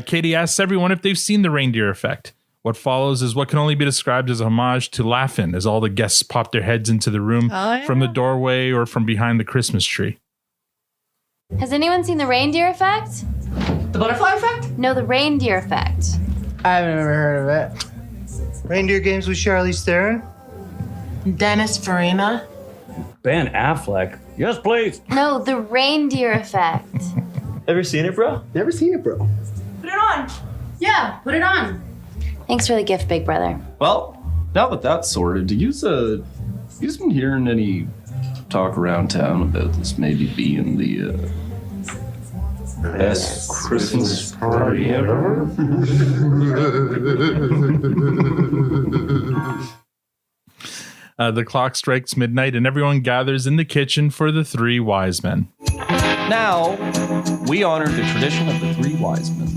Katie asks everyone if they've seen The Reindeer Effect. What follows is what can only be described as a homage to Laugh-In, as all the guests pop their heads into the room from the doorway or from behind the Christmas tree. Has anyone seen The Reindeer Effect? The butterfly effect? No, The Reindeer Effect. I've never heard of it. Reindeer Games with Charlize Theron? Dennis Farina? Ben Affleck. Yes, please. No, The Reindeer Effect. Ever seen it, bro? Never seen it, bro. Put it on. Yeah, put it on. Thanks for the gift, big brother. Well, now that that's sorted, do you's been hearing any talk around town about this maybe being the Best Christmas party ever. The clock strikes midnight and everyone gathers in the kitchen for the three wise men. Now, we honor the tradition of the three wise men.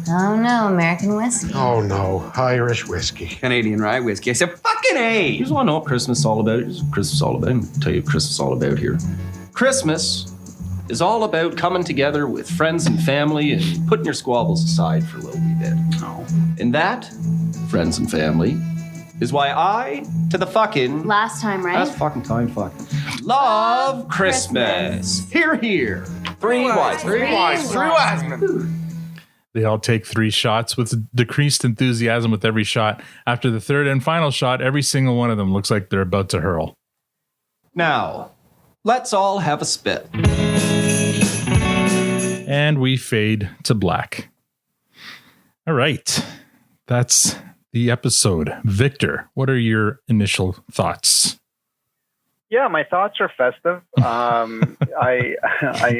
Oh no, American whiskey. Oh no, Irish whiskey. Canadian rye whiskey. I said, fucking A! You just want to know what Christmas is all about? Here's what Christmas is all about. I'm going to tell you what Christmas is all about here. Christmas is all about coming together with friends and family and putting your squabbles aside for a little wee bit. Oh. And that, friends and family, is why I, to the fucking... Last time, right? Last fucking time, fuck. Love Christmas. Hear, hear. Three wise men. They all take 3 shots with decreased enthusiasm with every shot. After the third and final shot, every single one of them looks like they're about to hurl. Now, let's all have a spit. And we fade to black. All right. That's the episode. Victor, what are your initial thoughts? Yeah, my thoughts are festive. I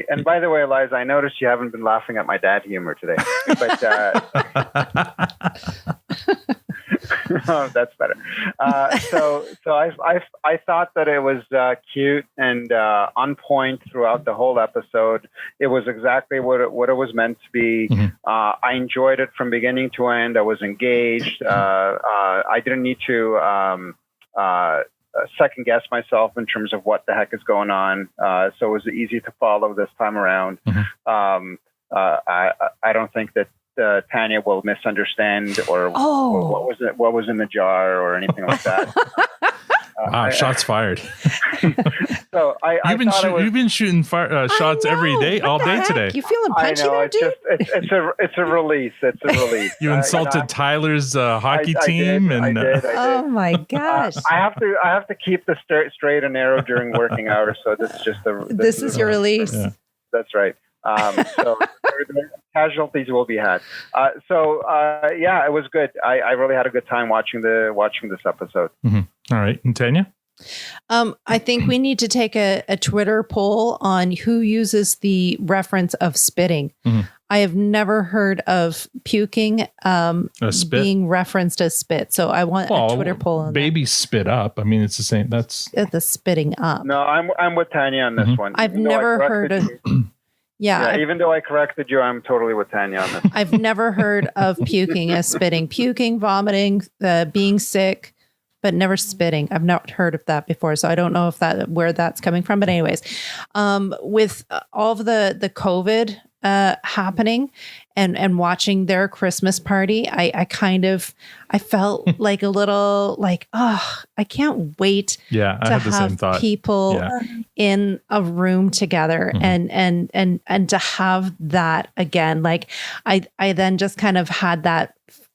and by the way, Eliza, I noticed you haven't been laughing at my dad humor today, but oh, that's better. So I thought that it was cute and on point throughout the whole episode. It was exactly what it was meant to be. Mm-hmm. I enjoyed it from beginning to end. I was engaged. I didn't need to second guess myself in terms of what the heck is going on. So it was easy to follow this time around. Mm-hmm. I don't think that Tanya will misunderstand or what was in the jar or anything like that. Wow, shots fired. So you've been shooting shots every day, all day today. You feeling punchy there, dude? It's a release. It's a release. You insulted Tyler's hockey team, I did. Oh my gosh! I have to keep the straight and narrow during working hours. So this is just this is your release. Yeah. That's right. So casualties will be had. Yeah, it was good. I really had a good time watching this episode. Mm-hmm. All right, and Tanya? I think we need to take a Twitter poll on who uses the reference of spitting. Mm-hmm. I have never heard of puking being referenced as spit. So I want a Twitter poll on baby that. Spit up. I mean, it's the same. That's the spitting up. No, I'm with Tanya on this one. I've never heard of... Yeah, even though I corrected you, I'm totally with Tanya on this. I've never heard of puking as spitting. Puking, vomiting, being sick, but never spitting. I've not heard of that before, so I don't know if where that's coming from. But anyways, with all of the COVID happening and watching their Christmas party, I felt like a little like, oh, I can't wait to have the same thought. People in a room together and to have that again. Like I then just kind of had that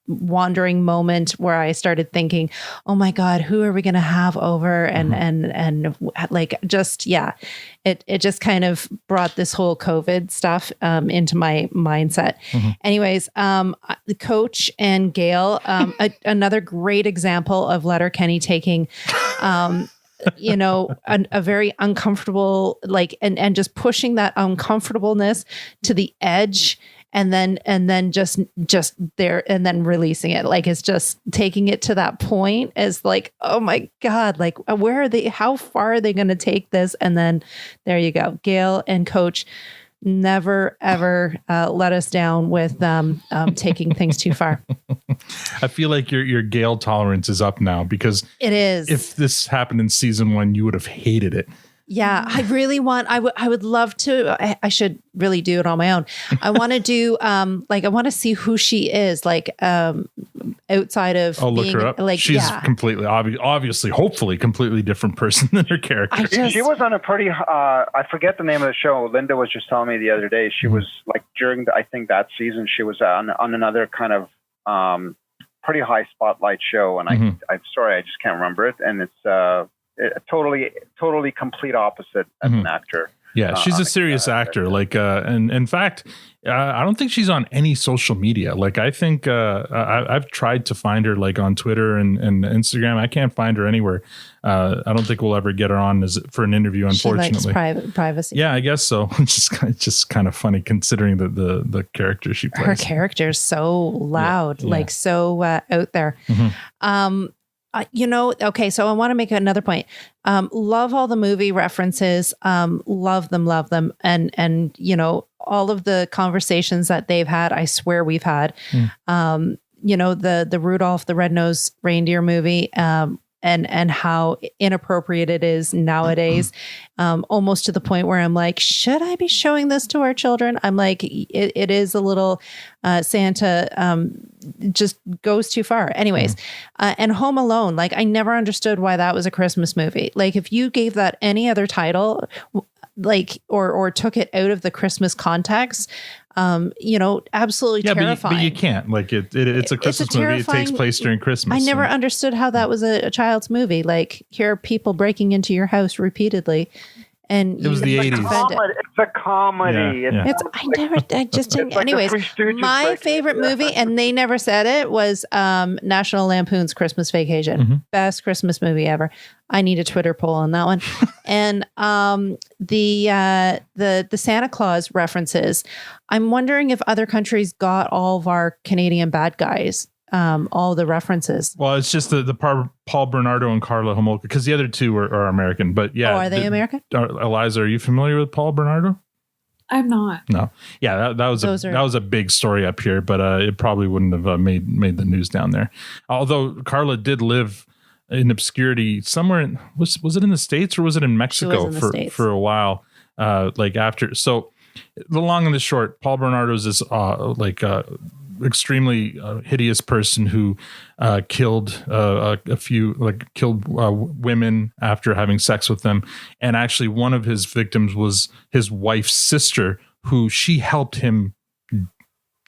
wandering moment where I started thinking, oh my God, who are we going to have over? And like, just, it just kind of brought this whole COVID stuff into my mindset. Mm-hmm. Anyways, the Coach and Gail, another great example of Letterkenny taking, a very uncomfortable, like, and just pushing that uncomfortableness to the edge. And then just there, and then releasing it. Like, it's just taking it to that point as like, oh my God, like, where are they? How far are they going to take this? And then there you go. Gail and Coach never, ever let us down with taking things too far. I feel like your Gail tolerance is up now, because it is. If this happened in season 1, you would have hated it. Yeah, I really want, I would love to, I should really do it on my own. I want to do, I want to see who she is, like, outside of being, look her up. Like, she's completely, obviously, hopefully completely different person than her character. She was on a pretty, I forget the name of the show. Linda was just telling me the other day, she was like during I think that season, she was on another kind of, pretty high spotlight show. And I'm sorry, I just can't remember it. And it's, totally complete opposite as an actor. Yeah, she's a serious actor. Like, and in fact, I don't think she's on any social media. Like, I think I've tried to find her like on Twitter and Instagram. I can't find her anywhere. I don't think we'll ever get her on for an interview. Unfortunately, she likes privacy. Yeah, I guess so. It's just kind of funny considering the character she plays. Her character is so loud, like so out there. Mm-hmm. Okay, so I want to make another point. Love all the movie references. Love them. And all of the conversations that they've had, I swear we've had. The Rudolph the Red-Nosed Reindeer movie, and how inappropriate it is nowadays, almost to the point where I'm like, should I be showing this to our children? I'm like, it is a little Santa just goes too far. Anyways, and Home Alone, like I never understood why that was a Christmas movie. Like if you gave that any other title, like or took it out of the Christmas context, absolutely terrifying. But you can't. Like it's a Christmas movie. It takes place during Christmas. I never understood how that was a child's movie. Like here are people breaking into your house repeatedly. And it was the 80s. It's a comedy. Yeah. I just didn't. Anyways, my favorite movie, and they never said it, was National Lampoon's Christmas Vacation. Mm-hmm. Best Christmas movie ever. I need a Twitter poll on that one. And the Santa Claus references. I'm wondering if other countries got all of our Canadian bad guys. All the references. Well, it's just the Paul Bernardo and Carla Homolka, because the other two are American. But yeah, are they American? Eliza, are you familiar with Paul Bernardo? I'm not. No. Yeah, that was a big story up here, but it probably wouldn't have made the news down there. Although Carla did live in obscurity somewhere in was it in the States or was it in Mexico for a while? Like after. So the long and the short, Paul Bernardo is this extremely hideous person who killed killed women after having sex with them, and actually one of his victims was his wife's sister, who she helped him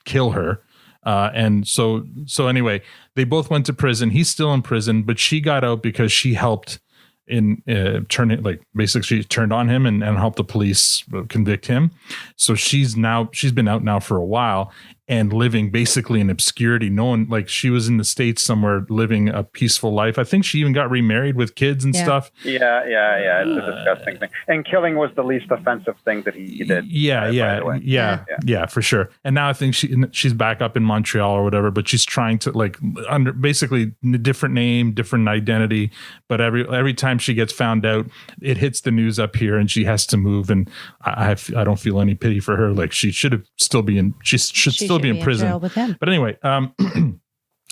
kill her. And so anyway, they both went to prison. He's still in prison, but she got out because she helped basically she turned on him and helped the police convict him. So she's been out now for a while and living basically in obscurity. No one, like she was in the States somewhere living a peaceful life. I think she even got remarried with kids and stuff. Yeah. It's a disgusting thing. And killing was the least offensive thing that he did. Yeah, for sure. And now I think she's back up in Montreal or whatever, but she's trying to under basically a different name, different identity. But every time she gets found out, it hits the news up here and she has to move. And I don't feel any pity for her. Like she should still be in prison. Jail with him. But anyway,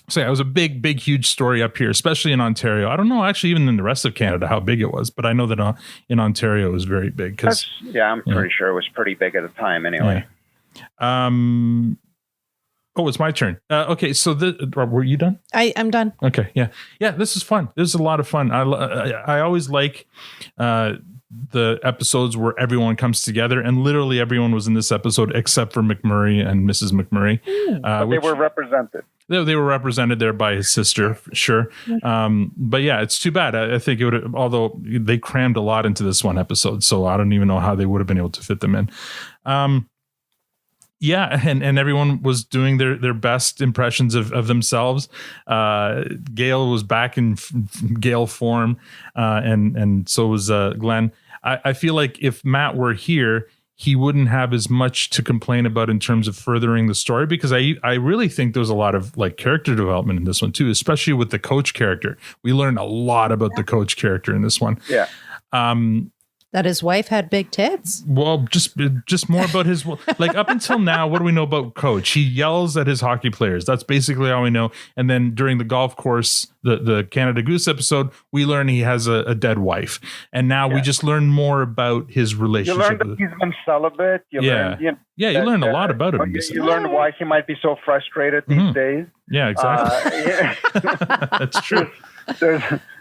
so yeah, it was a big, huge story up here, especially in Ontario. I don't know, actually, even in the rest of Canada, how big it was, but I know that in Ontario it was very big. I'm pretty sure it was pretty big at the time anyway. Yeah. Oh, it's my turn. Okay, so were you done? I'm done. Okay, yeah. This is fun. This is a lot of fun. I always like the episodes where everyone comes together, and literally everyone was in this episode except for McMurray and Mrs. McMurray. But they were represented. They were represented there by his sister, sure. But yeah, it's too bad. I think it would have, although they crammed a lot into this one episode, so I don't even know how they would have been able to fit them in. Yeah, and everyone was doing their best impressions of themselves. Gail was back in Gail form, and so was Glenn. I feel like if Matt were here, he wouldn't have as much to complain about in terms of furthering the story, because I really think there was a lot of character development in this one too, especially with the coach character. We learned a lot about the coach character in this one. Yeah. That his wife had big tits. Well, just more about his up until now. What do we know about Coach? He yells at his hockey players. That's basically all we know. And then during the golf course, the Canada Goose episode, we learn he has a dead wife. And now we just learn more about his relationship. You learn that he's been celibate. You learn a lot about him. You learn why he might be so frustrated these days. Yeah, exactly. That's true.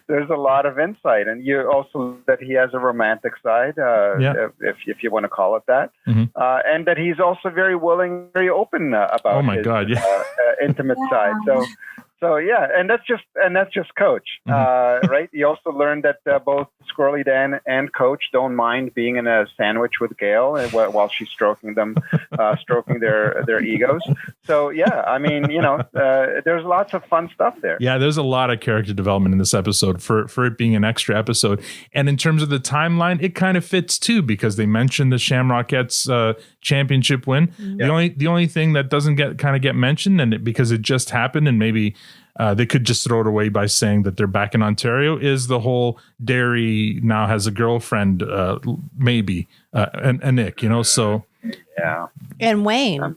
There's a lot of insight, and you also that he has a romantic side, if you want to call it that, and that he's also very willing, very open about his intimate side. So yeah, and that's just Coach, right? You also learned that both Squirrely Dan and Coach don't mind being in a sandwich with Gail while she's stroking their egos. So yeah, I mean, there's lots of fun stuff there. Yeah, there's a lot of character development in this episode for it being an extra episode. And in terms of the timeline, it kind of fits too, because they mentioned the Shamrockettes championship win. Yeah. The only thing that doesn't get mentioned, and because it just happened, and maybe they could just throw it away by saying that they're back in Ontario, is the whole Derry now has a girlfriend, maybe, and Nick, so. Yeah. And Wayne.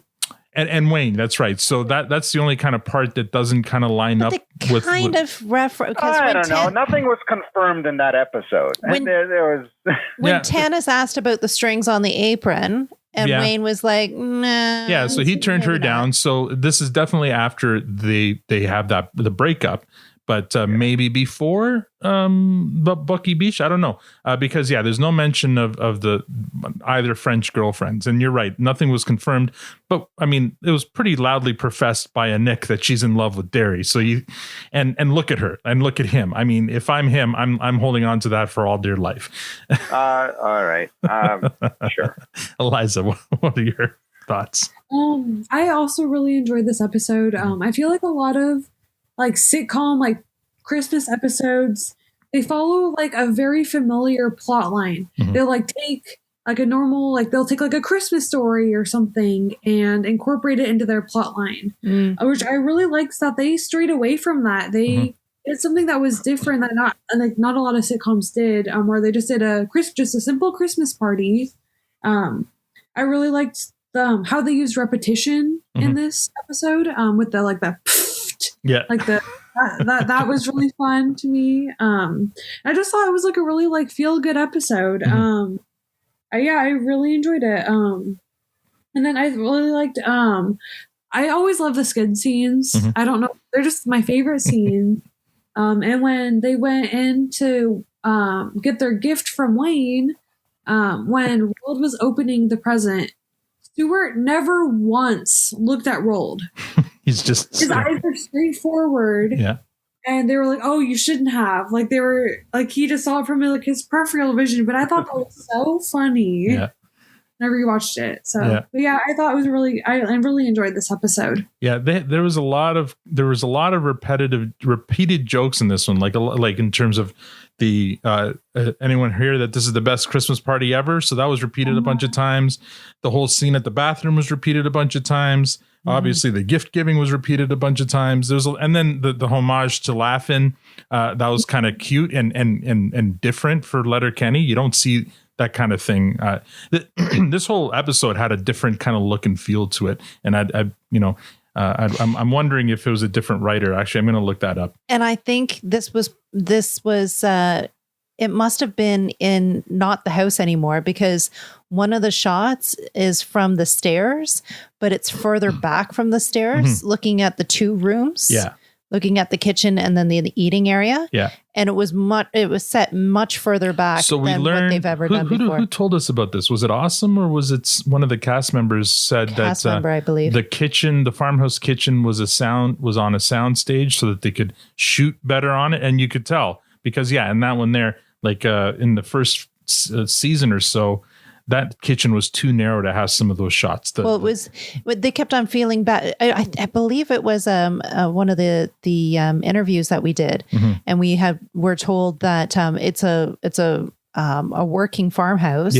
And Wayne, that's right. So that's the only kind of part that doesn't kind of line up with. I don't know. Nothing was confirmed in that episode. When, there was when Tanis asked about the strings on the apron, and Wayne was like, "Nah." Yeah, so he turned her down. So this is definitely after they have the breakup, but maybe before Bucky Beach. I don't know, because there's no mention of the either French girlfriends. And you're right, nothing was confirmed. But I mean, it was pretty loudly professed by a Nick that she's in love with Derry. So and look at her and look at him. I mean, if I'm him, I'm holding on to that for all dear life. All right, sure. Eliza, what are your thoughts? I also really enjoyed this episode. I feel like a lot of sitcom Christmas episodes, they follow a very familiar plot line. They'll take a normal, they'll take a Christmas story or something and incorporate it into their plot line, which I really liked that they strayed away from that. They did something that was different that not a lot of sitcoms did, where they just did just a simple Christmas party. I really liked how they used repetition in this episode, with the that was really fun to me. I just thought it was a really feel good episode. I really enjoyed it. And then I really liked. I always love the skid scenes. I don't know, they're just my favorite scenes. And when they went in to get their gift from Wayne, when Roald was opening the present, Stuart never once looked at Roald. He's just his eyes were straight forward. Yeah. And they were like, "Oh, you shouldn't have." They were he just saw it from his peripheral vision. But I thought that was so funny. Yeah. I rewatched it. So I thought it was I really enjoyed this episode. Yeah, there was a lot of repeated jokes in this one, like in terms of the anyone hear that this is the best Christmas party ever? So that was repeated a bunch of times. The whole scene at the bathroom was repeated a bunch of times. Obviously, the gift giving was repeated a bunch of times. And then the homage to Laugh-In, that was kind of cute and different for Letterkenny. You don't see that kind of thing. This whole episode had a different kind of look and feel to it, and I'm wondering if it was a different writer. Actually, I'm going to look that up. And I think this was it must have been in not the house anymore, because one of the shots is from the stairs, but it's further back from the stairs, looking at the two rooms. Yeah. Looking at the kitchen and then the eating area. Yeah. And it was set much further back so we than learned, what they've ever done before. Who told us about this? Was it Awesome, or was it one of the cast members said cast member, I believe. The farmhouse kitchen was on a sound stage so that they could shoot better on it, and you could tell because in that one there, in the first season or so, that kitchen was too narrow to have some of those shots. They kept on feeling bad. I believe it was one of the interviews that we did, and we're told that it's a working farmhouse,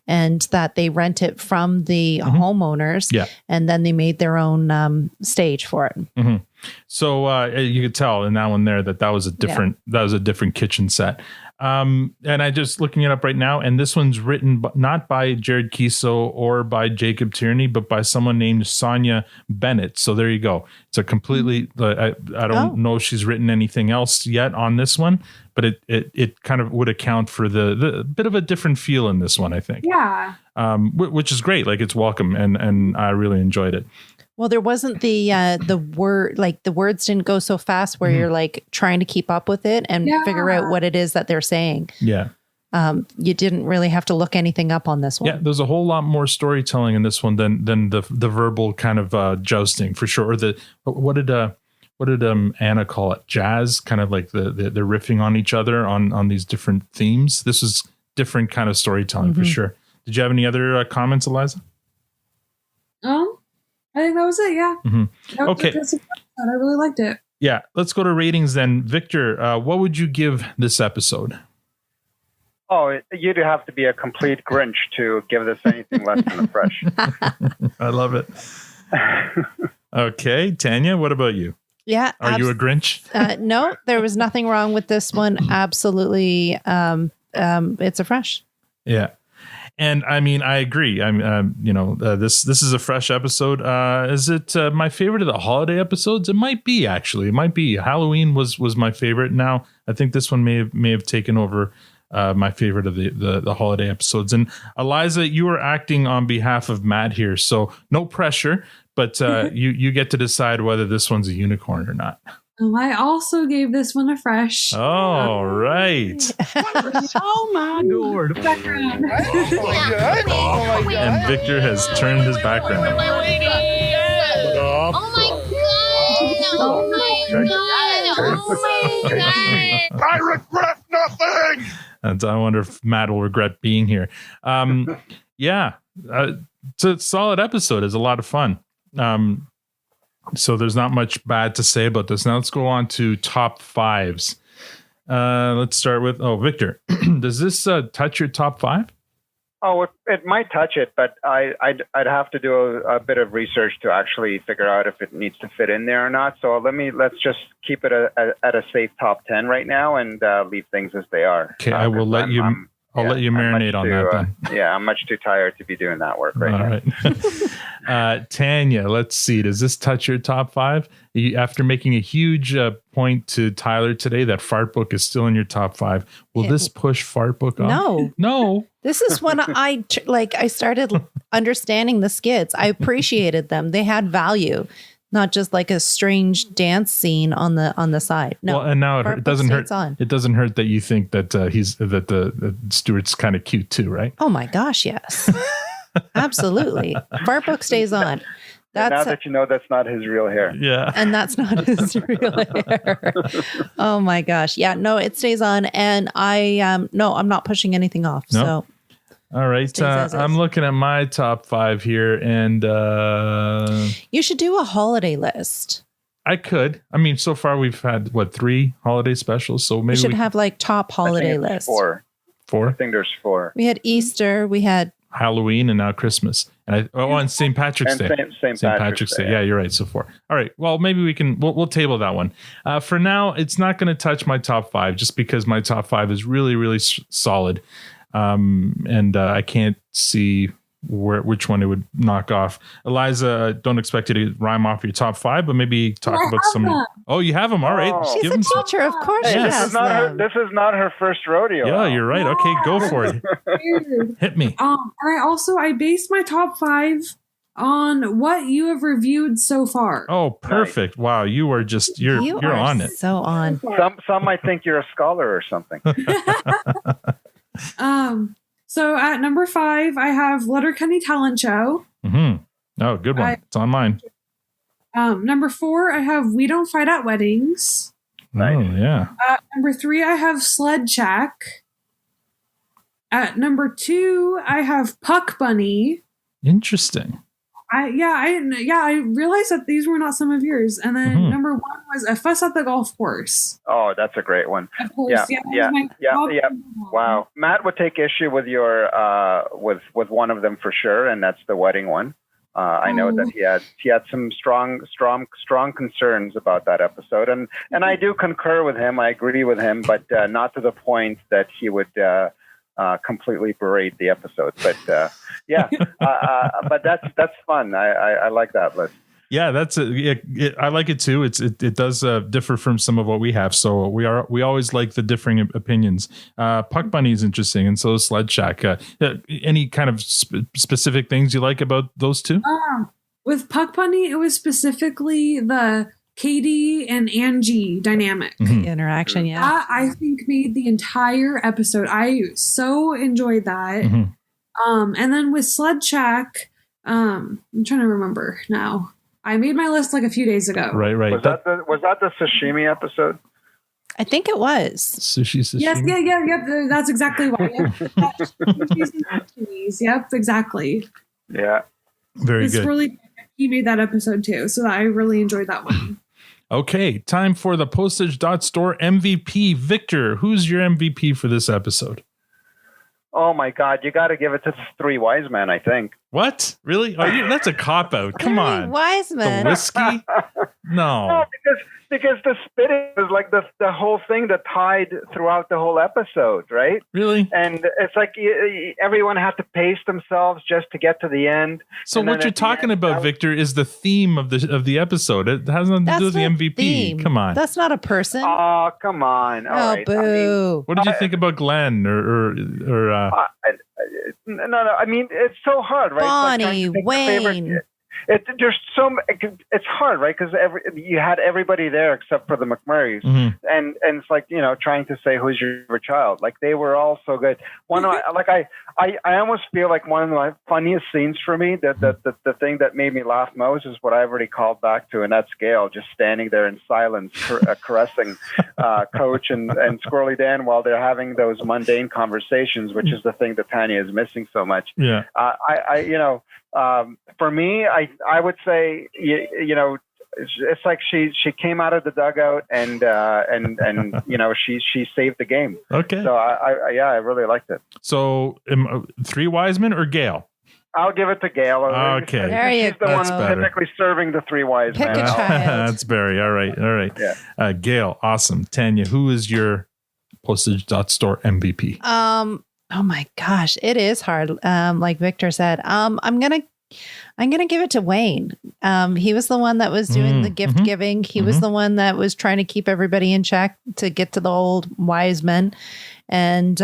and that they rent it from the homeowners, and then they made their own stage for it. So you could tell in that one there that was a different kitchen set. And I just looking it up right now, and this one's written not by Jared Kiso or by Jacob Tierney, but by someone named Sonia Bennett. So there you go. It's a completely, I don't know if she's written anything else yet on this one, but it kind of would account for the bit of a different feel in this one, I think. Yeah. Which is great. It's welcome. And I really enjoyed it. Well, there wasn't the word, the words didn't go so fast where you're trying to keep up with it and figure out what it is that they're saying. Yeah. You didn't really have to look anything up on this one. Yeah, there's a whole lot more storytelling in this one than the verbal kind of jousting for sure. What did what did Anna call it? Jazz, kind of like the riffing on each other on these different themes. This was different kind of storytelling for sure. Did you have any other comments, Eliza? I think that was it. Yeah. That was Okay. I really liked it. Yeah, let's go to ratings then. Victor, what would you give this episode? Oh, you'd have to be a complete Grinch to give this anything less than a fresh. I love it. Okay, Tanya, what about you? Yeah. Are you a Grinch? No, there was nothing wrong with this one. Absolutely. It's a fresh. Yeah. And I mean, I agree. This is a fresh episode. Is it my favorite of the holiday episodes? It might be, actually. It might be. Halloween was my favorite. Now, I think this one may have taken over my favorite of the holiday episodes. And Eliza, you are acting on behalf of Matt here, so no pressure, but you get to decide whether this one's a unicorn or not. I also gave this one a fresh. All right. Oh my god. Background. And Victor has turned his background. I regret nothing. And I wonder if Matt will regret being here. Yeah, it's a solid episode. It's a lot of fun. So there's not much bad to say about this. Now let's go on to top fives. Let's start with, Victor, does this touch your top five? Oh, it might touch it, but I'd have to do a bit of research to actually figure out if it needs to fit in there or not. So let's just keep it at a safe top 10 right now and leave things as they are. Okay, I will let you. I'll let you marinate on that then. Yeah, I'm much too tired to be doing that work right now. Right. Tanya, let's see. Does this touch your top five? After making a huge point to Tyler today that Fart Book is still in your top five, will this push Fart Book off? No. This is when I started understanding the skits. I appreciated them. They had value, not just like a strange dance scene on the side. No. Well, and now it doesn't hurt. On. It doesn't hurt that you think that the Stuart's kind of cute too, right? Oh my gosh, yes. Absolutely. Fart Book stays on. Now that you know that's not his real hair. Yeah. And that's not his real hair. Oh my gosh. Yeah, no, it stays on. And I'm not pushing anything off. No? So all right. I'm looking at my top five here, and you should do a holiday list. I could. I mean, so far we've had 3 holiday specials, so maybe we should have like top holiday list. 4. I think there's 4. We had Easter. We had Halloween, and now Christmas, and St. Patrick's Day. St. Patrick's Day. Yeah, you're right. So 4. All right. Well, maybe we'll table that one. For now, it's not going to touch my top 5, just because my top 5 is really, really solid. And I can't see which one it would knock off. Eliza, don't expect you to rhyme off your top 5, but maybe talk about some. Oh, you have them. All right. She's a teacher, of course. Hey, she this has is not them. this is not her first rodeo. Yeah, you're right. Okay, go for it. Hit me. And I based my top 5 on what you have reviewed so far. Oh, perfect. Nice. Wow, you are just you're on it. So on. Some might think you're a scholar or something. So at number 5, I have Letterkenny Talent Show. Mm-hmm. Oh, good one. It's on mine. Number 4, I have We Don't Fight at Weddings. Oh, yeah. Number 3, I have Sled Shack. At number 2, I have Puck Bunny. Interesting. I realized that these were not some of yours. And then number 1 was A Fuss at the Golf Course. Oh, that's a great one. Of course, yeah. Wow, Matt would take issue with your with one of them for sure, and that's the wedding one. I know that he had some strong concerns about that episode, and I do concur with him. I agree with him, but not to the point that he would completely berate the episode. But but that's fun. I like that list. Yeah, that's I like it too. It does differ from some of what we have. So we always like the differing opinions. Puck Bunny is interesting, and so is Sled Shack. Any kind of specific things you like about those two? With Puck Bunny, it was specifically the Katie and Angie dynamic. The interaction, yeah. That, I think, made the entire episode. I so enjoyed that. And then with Sled Shack, I'm trying to remember now. I made my list like a few days ago. Right. Was that the sashimi episode? I think it was. Sashimi? Yes, yep. That's exactly why. Yep, exactly. Yeah. Very It's good. really, he made that episode too, so I really enjoyed that one. Okay, time for the Postage.store MVP. Victor, who's your MVP for this episode? Oh my God, you got to give it to the three wise men, I think. What? Really? That's a cop-out. Come on. Wisemen. The whiskey? No. No, because the spitting was like the whole thing that tied throughout the whole episode, right? Really? And it's like everyone had to pace themselves just to get to the end. So And what then you're at the talking end, about, Victor, is the theme of the episode. It has nothing to do with the MVP. Theme. Come on. That's not a person. Oh, come on. All right. Boo. What did you think about Glenn or No. I mean, it's so hard, right? Bonnie, It's like trying to pick a Wayne. favorite. It's hard, right? Because you had everybody there except for the McMurrays, Mhm. and it's like trying to say who's your favorite child. Like they were all so good. I almost feel like one of my funniest scenes for me, the thing that made me laugh most is what I've already called back to, and that's Gail just standing there in silence, caressing Coach and Squirrely Dan while they're having those mundane conversations, which is the thing that Tanya is missing so much. Yeah. For me, I would say, it's like she came out of the dugout and she saved the game. Okay. So I really liked it. So three Wisemen or Gail? I'll give it to Gail. Okay. There you She's the go. one That's better. typically serving the three wise Pick men. a child. That's Barry. All right. Yeah. Gail, awesome. Tanya, who is your Postage.store MVP? Oh my gosh, it is hard. Like Victor said, I'm gonna give it to Wayne. He was the one that was doing the gift giving. He was the one that was trying to keep everybody in check to get to the old wise men, and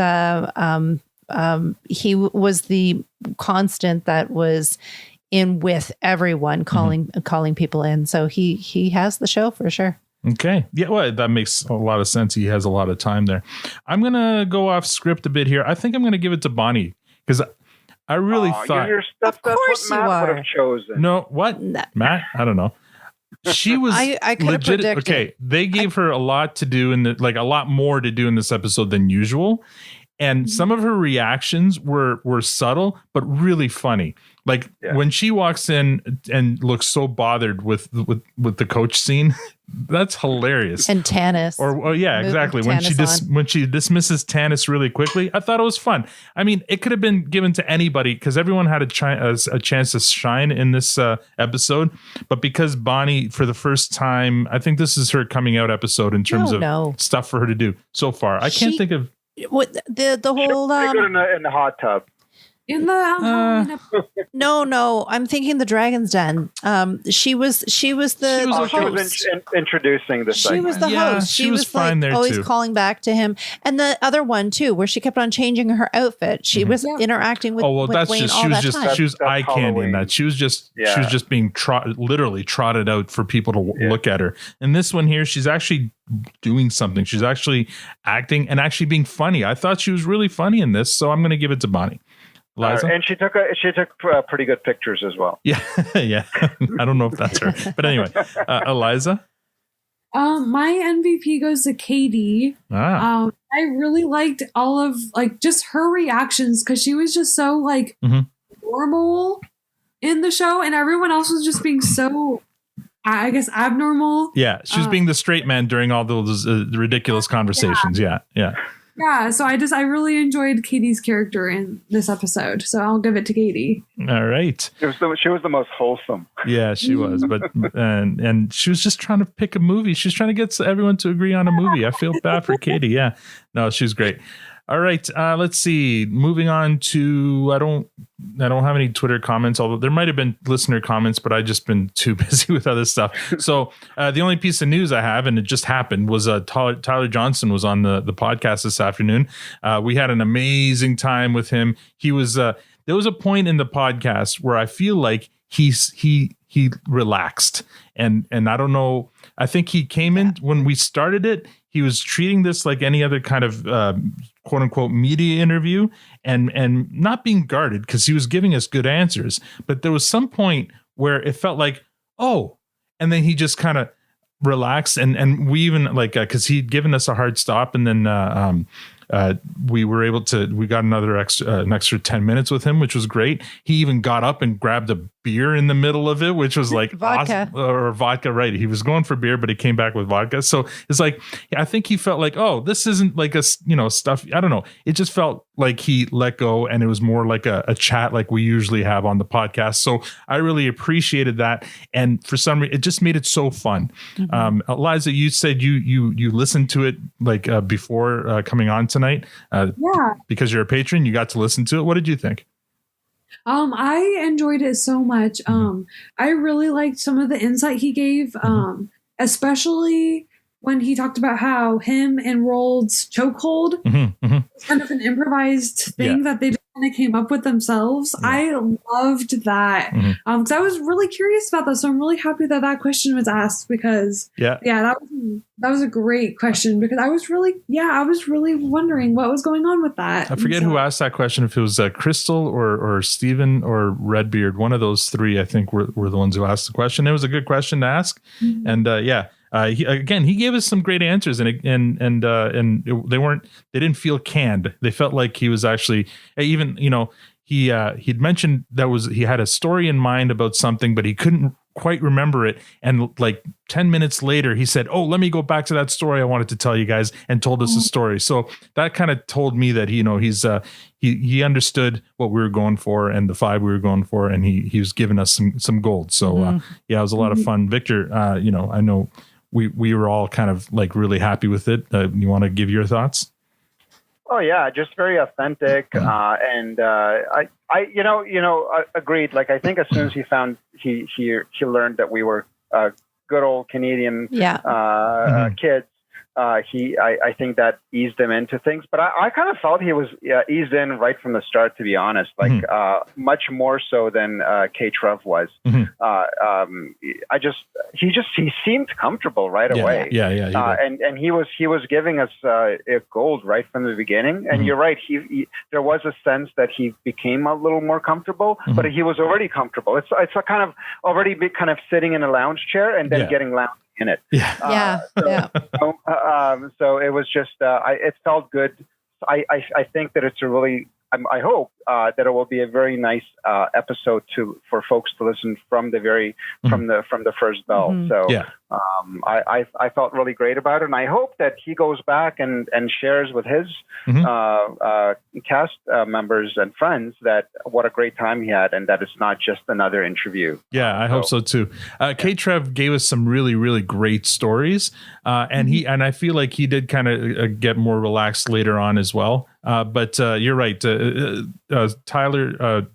he was the constant that was in with everyone, calling people in. So he has the show for sure. Okay. Yeah, well, that makes a lot of sense. He has a lot of time there. I'm going to go off script a bit here. I think I'm going to give it to Bonnie because I really thought... Of course what you Matt would are. have chosen. No, what? Matt? I don't know. She was I could have predicted. Okay, they gave her a lot to do a lot more to do in this episode than usual. And some of her reactions were subtle, but really funny. Like when she walks in and looks so bothered with the coach scene, that's hilarious. And Tanis. Exactly. When she dismisses Tanis really quickly, I thought it was fun. I mean, it could have been given to anybody because everyone had a chance to shine in this episode. But because Bonnie, for the first time, I think this is her coming out episode in terms of stuff for her to do so far. I can't think of what the whole Pretty good in the hot tub. In the no, I'm thinking the Dragon's Den. She was the host. She was introducing the segment. She was the host. She was fine there always too. calling back to him. And the other one too, where she kept on changing her outfit. She was interacting with, with Wayne all that time. She was eye candy in that. She was just being literally trotted out for people to look at her. And this one here, she's actually doing something. She's actually acting and actually being funny. I thought she was really funny in this, so I'm going to give it to Bonnie. Liza? And she took pretty good pictures as well. Yeah, yeah. I don't know if that's her, but anyway, Eliza. My MVP goes to Katie. I really liked all of just her reactions because she was just so normal in the show, and everyone else was just being so, I guess, abnormal. Yeah, she was being the straight man during all those ridiculous conversations. Yeah. Yeah, so I really enjoyed Katie's character in this episode, so I'll give it to Katie. All right. She was the most wholesome. Yeah, she was, but and she was just trying to pick a movie. She was trying to get everyone to agree on a movie. I feel bad for Katie. Yeah, no, she was great. All right, let's see. Moving on to I don't have any Twitter comments, although there might have been listener comments, but I've just been too busy with other stuff. So the only piece of news I have, and it just happened, was Tyler Johnson was on the podcast this afternoon. We had an amazing time with him. He was there was a point in the podcast where I feel like he relaxed, and I don't know. I think he came in when we started it. He was treating this like any other kind of quote unquote media interview and not being guarded because he was giving us good answers. But there was some point where it felt like, oh, and then he just kind of relaxed. And we even like, cause he'd given us a hard stop, and then, we were able to, we got an extra 10 minutes with him, which was great. He even got up and grabbed a beer in the middle of it, which was like Vodka. awesome, or vodka. Right. He was going for beer, but he came back with vodka. So it's like, I think he felt like, oh, this isn't like a, stuff. I don't know. It just felt like he let go, and it was more like a chat like we usually have on the podcast. So I really appreciated that. And for some reason, it just made it so fun. Mm-hmm. Eliza, you said you listened to it like before coming on tonight. Yeah. Because you're a patron, you got to listen to it. What did you think? I enjoyed it so much. I really liked some of the insight he gave, especially when he talked about how him and Rold's chokehold was kind of an improvised thing that they just kind of came up with themselves. I loved that. Because I was really curious about that. So I'm really happy that that question was asked, because that was a great question, because I was really wondering what was going on with that. I forget who asked that question, if it was Crystal or Steven or Redbeard. One of those three, I think, were the ones who asked the question. It was a good question to ask. And he gave us some great answers, and they didn't feel canned. They felt like he was actually, even, he'd mentioned he had a story in mind about something, but he couldn't quite remember it. And like 10 minutes later, he said, oh, let me go back to that story I wanted to tell you guys, and told us a story. So that kind of told me that, he understood what we were going for and the vibe we were going for. And he was giving us some gold. So it was a lot of fun. Victor, I know we were all kind of like really happy with it. You want to give your thoughts? Oh yeah, just very authentic, and I agreed. Like, I think as soon as he learned that we were good old Canadian kids, I think that eased him into things. But I kind of felt he was eased in right from the start, to be honest. Like much more so than K. Trev was. He seemed comfortable right away. And he was giving us gold right from the beginning. And you're right. There was a sense that he became a little more comfortable, but he was already comfortable. It's a kind of already kind of sitting in a lounge chair and then getting lounge in it. So it was just, it felt good. I think that it's a really, I hope that it will be a very nice episode for folks to listen from the from the first bell. So I felt really great about it, and I hope that he goes back and shares with his cast members and friends that what a great time he had, and that it's not just another interview. I hope so too. K. Trev gave us some really, really great stories, and I feel like he did kind of get more relaxed later on as well. But you're right. Tyler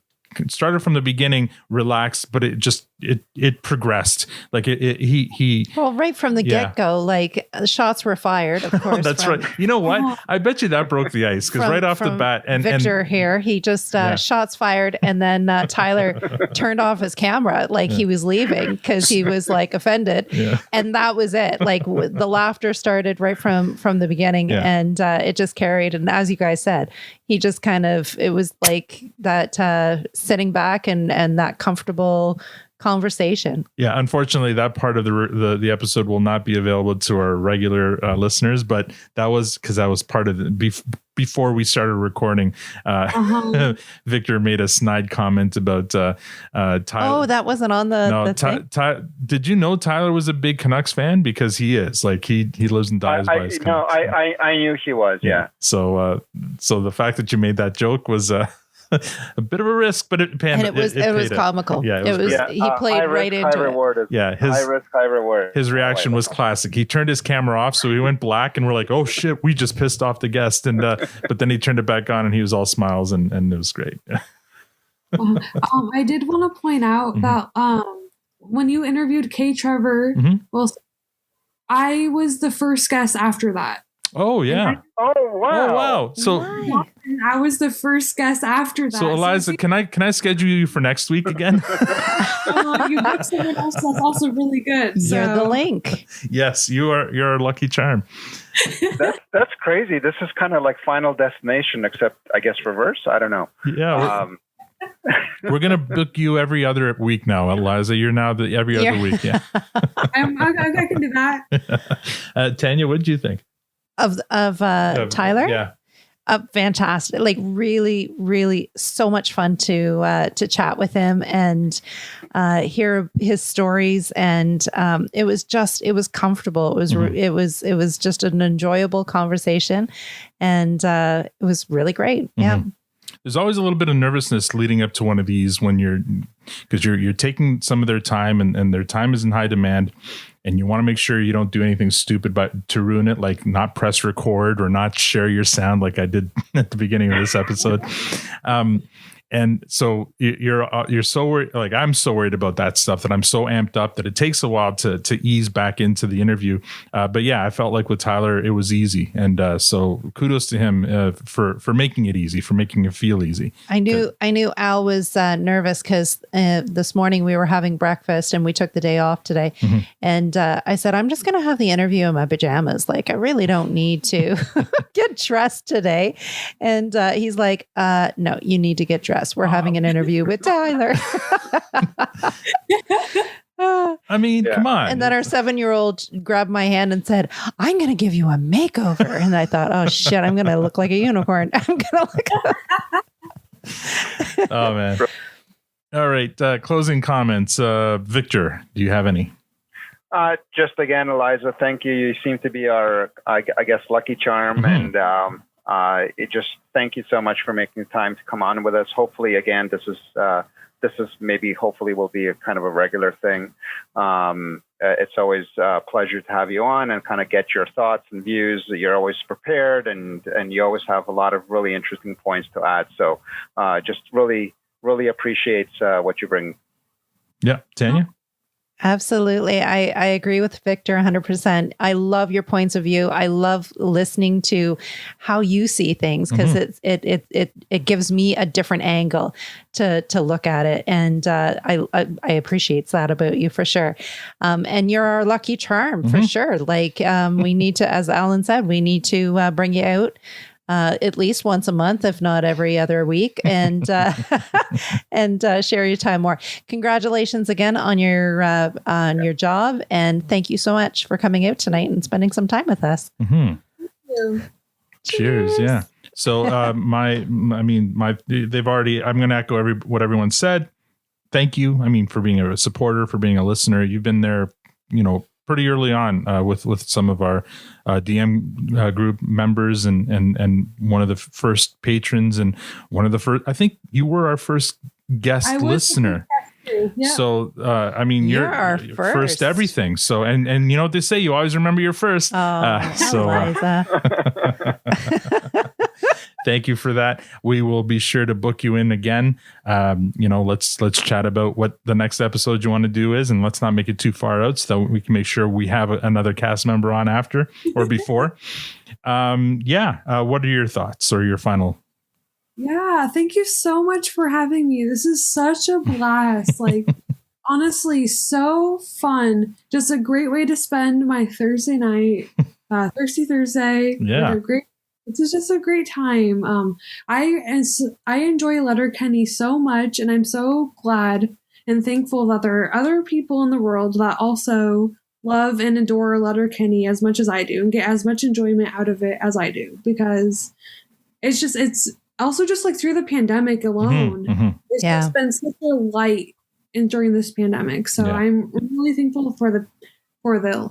started from the beginning relaxed, but it progressed. Like right from the get-go, like shots were fired, of course. That's right. You know what? I bet you that broke the ice, because right off the bat, and Victor here, he just shots fired, and then Tyler turned off his camera like he was leaving, because he was like offended, and that was it. Like the laughter started right from the beginning, and it just carried. And as you guys said, he just kind of, it was like that sitting back and that comfortable conversation. Unfortunately, that part of the episode will not be available to our regular listeners, but that was because that was part of before we started recording. Victor made a snide comment about Tyler. Oh, that wasn't on the thing? Did you know Tyler was a big Canucks fan? Because he is. Like he lives and dies by his Canucks. I knew he was. Yeah. So the fact that you made that joke was a bit of a risk, but it was comical. Yeah, he played right into it. High risk, high reward. His reaction was classic. He turned his camera off, so he went black, and we're like, "Oh shit, we just pissed off the guest." And but then he turned it back on, and he was all smiles, and it was great. I did want to point out that when you interviewed K. Trevor, I was the first guest after that. Oh yeah. Oh wow. So I was the first guest after that. So Eliza, can I schedule you for next week again? You booked someone else that's also really good. So. You're the link. Yes, you're a lucky charm. That's crazy. This is kind of like Final Destination, except I guess reverse. I don't know. Yeah. We're gonna book you every other week now, Eliza. You're now the every other week. Yeah. I can do that. Tanya, what did you think of Tyler? Yeah. Fantastic. Like really, really so much fun to chat with him and hear his stories. And it was comfortable. It was just an enjoyable conversation. And it was really great. Yeah. There's always a little bit of nervousness leading up to one of these because you're taking some of their time and their time is in high demand. And you want to make sure you don't do anything stupid but to ruin it, like not press record or not share your sound like I did at the beginning of this episode. And so you're so worried, like I'm so worried about that stuff that I'm so amped up that it takes a while to ease back into the interview. But yeah, I felt like with Tyler, it was easy. And so kudos to him for making it easy, for making it feel easy. I knew Al was nervous because this morning we were having breakfast and we took the day off today. Mm-hmm. And I said, I'm just going to have the interview in my pajamas. Like, I really don't need to get dressed today. And he's like, no, you need to get dressed. We're having an interview with Tyler. I mean, come on. And then our 7-year-old grabbed my hand and said, I'm going to give you a makeover. And I thought, oh shit, I'm going to look like a unicorn. I'm going to look. Oh man. All right. Closing comments. Victor, do you have any? Just again, Eliza, thank you. You seem to be our, I guess, lucky charm. And it just thank you so much for making the time to come on with us. Hopefully, again, this is maybe hopefully will be a kind of a regular thing. It's always a pleasure to have you on and kind of get your thoughts and views. You're always prepared and you always have a lot of really interesting points to add. So just really, really appreciate what you bring. Yeah. Tanya? Absolutely. I agree with Victor 100%. I love your points of view. I love listening to how you see things because it gives me a different angle to look at it. And I appreciate that about you for sure. And you're our lucky charm for sure. Like we need to, as Alan said, we need to bring you out at least once a month, if not every other week, and share your time more. Congratulations again on your job, and thank you so much for coming out tonight and spending some time with us. Mm-hmm. Cheers. Yeah. So they've already. I'm going to echo what everyone said. Thank you. I mean, for being a supporter, for being a listener. You've been there, pretty early on with some of our DM group members and one of the first patrons and one of the first, I think you were our first guest listener. Yeah. So, you're our first everything. So, and you know what they say, you always remember your first. Thank you for that. We will be sure to book you in again. Let's chat about what the next episode you want to do is, and let's not make it too far out so we can make sure we have another cast member on after or before. What are your thoughts or your final? Yeah, thank you so much for having me. This is such a blast. Like, honestly, so fun. Just a great way to spend my Thursday night, Thirsty Thursday. Yeah. It's just a great time. I enjoy Letterkenny so much, and I'm so glad and thankful that there are other people in the world that also love and adore Letterkenny as much as I do and get as much enjoyment out of it as I do, because it's also just like through the pandemic alone, it's just been such a light during this pandemic. So I'm really thankful for the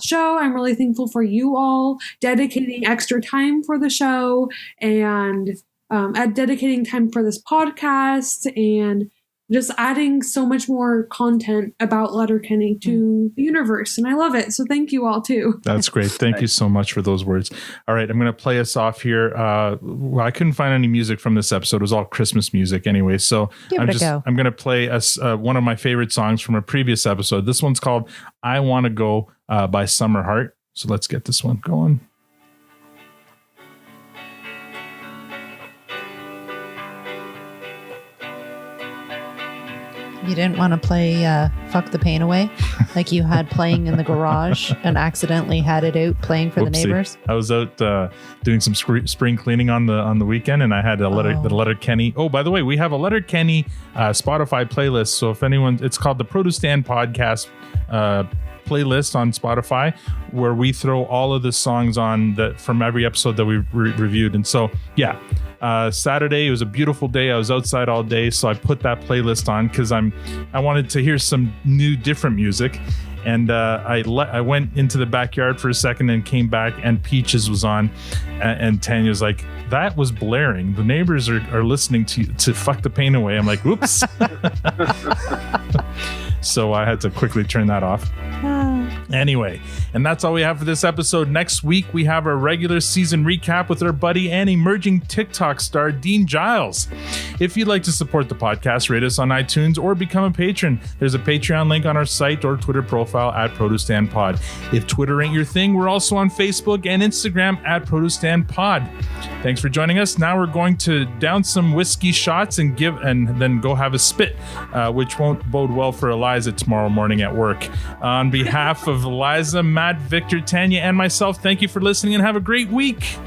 show. I'm really thankful for you all dedicating extra time for the show and dedicating time for this podcast and just adding so much more content about Letterkenny to the universe. And I love it. So thank you all too. That's great. Thank you so much for those words. All right. I'm going to play us off here. I couldn't find any music from this episode. It was all Christmas music anyway. So I'm going to play us one of my favorite songs from a previous episode. This one's called I Want to Go by Summer Heart. So let's get this one going. You didn't want to play Fuck the Pain Away like you had playing in the garage and accidentally had it out playing for the neighbors? I was out doing some spring cleaning on the weekend, and I had the Letterkenny. Oh, by the way, we have a Letterkenny Spotify playlist. So if anyone, it's called the Produce Stand Podcast playlist on Spotify, where we throw all of the songs on that from every episode that we reviewed. And so, yeah. Saturday, it was a beautiful day. I was outside all day, so I put that playlist on because I wanted to hear some new, different music. And I went into the backyard for a second and came back, and Peaches was on, and Tanya was like, "That was blaring. The neighbors are listening to Fuck the Pain Away." I'm like, "Oops." So I had to quickly turn that off. Anyway, and that's all we have for this episode. Next week, we have our regular season recap with our buddy and emerging TikTok star, Dean Giles. If you'd like to support the podcast, rate us on iTunes or become a patron. There's a Patreon link on our site or Twitter profile at Produce Stand Pod. If Twitter ain't your thing, we're also on Facebook and Instagram at Produce Stand Pod. Thanks for joining us. Now we're going to down some whiskey shots and then go have a spit, which won't bode well for Eliza tomorrow morning at work. On behalf of Eliza, Matt, Victor, Tanya, and myself, thank you for listening and have a great week.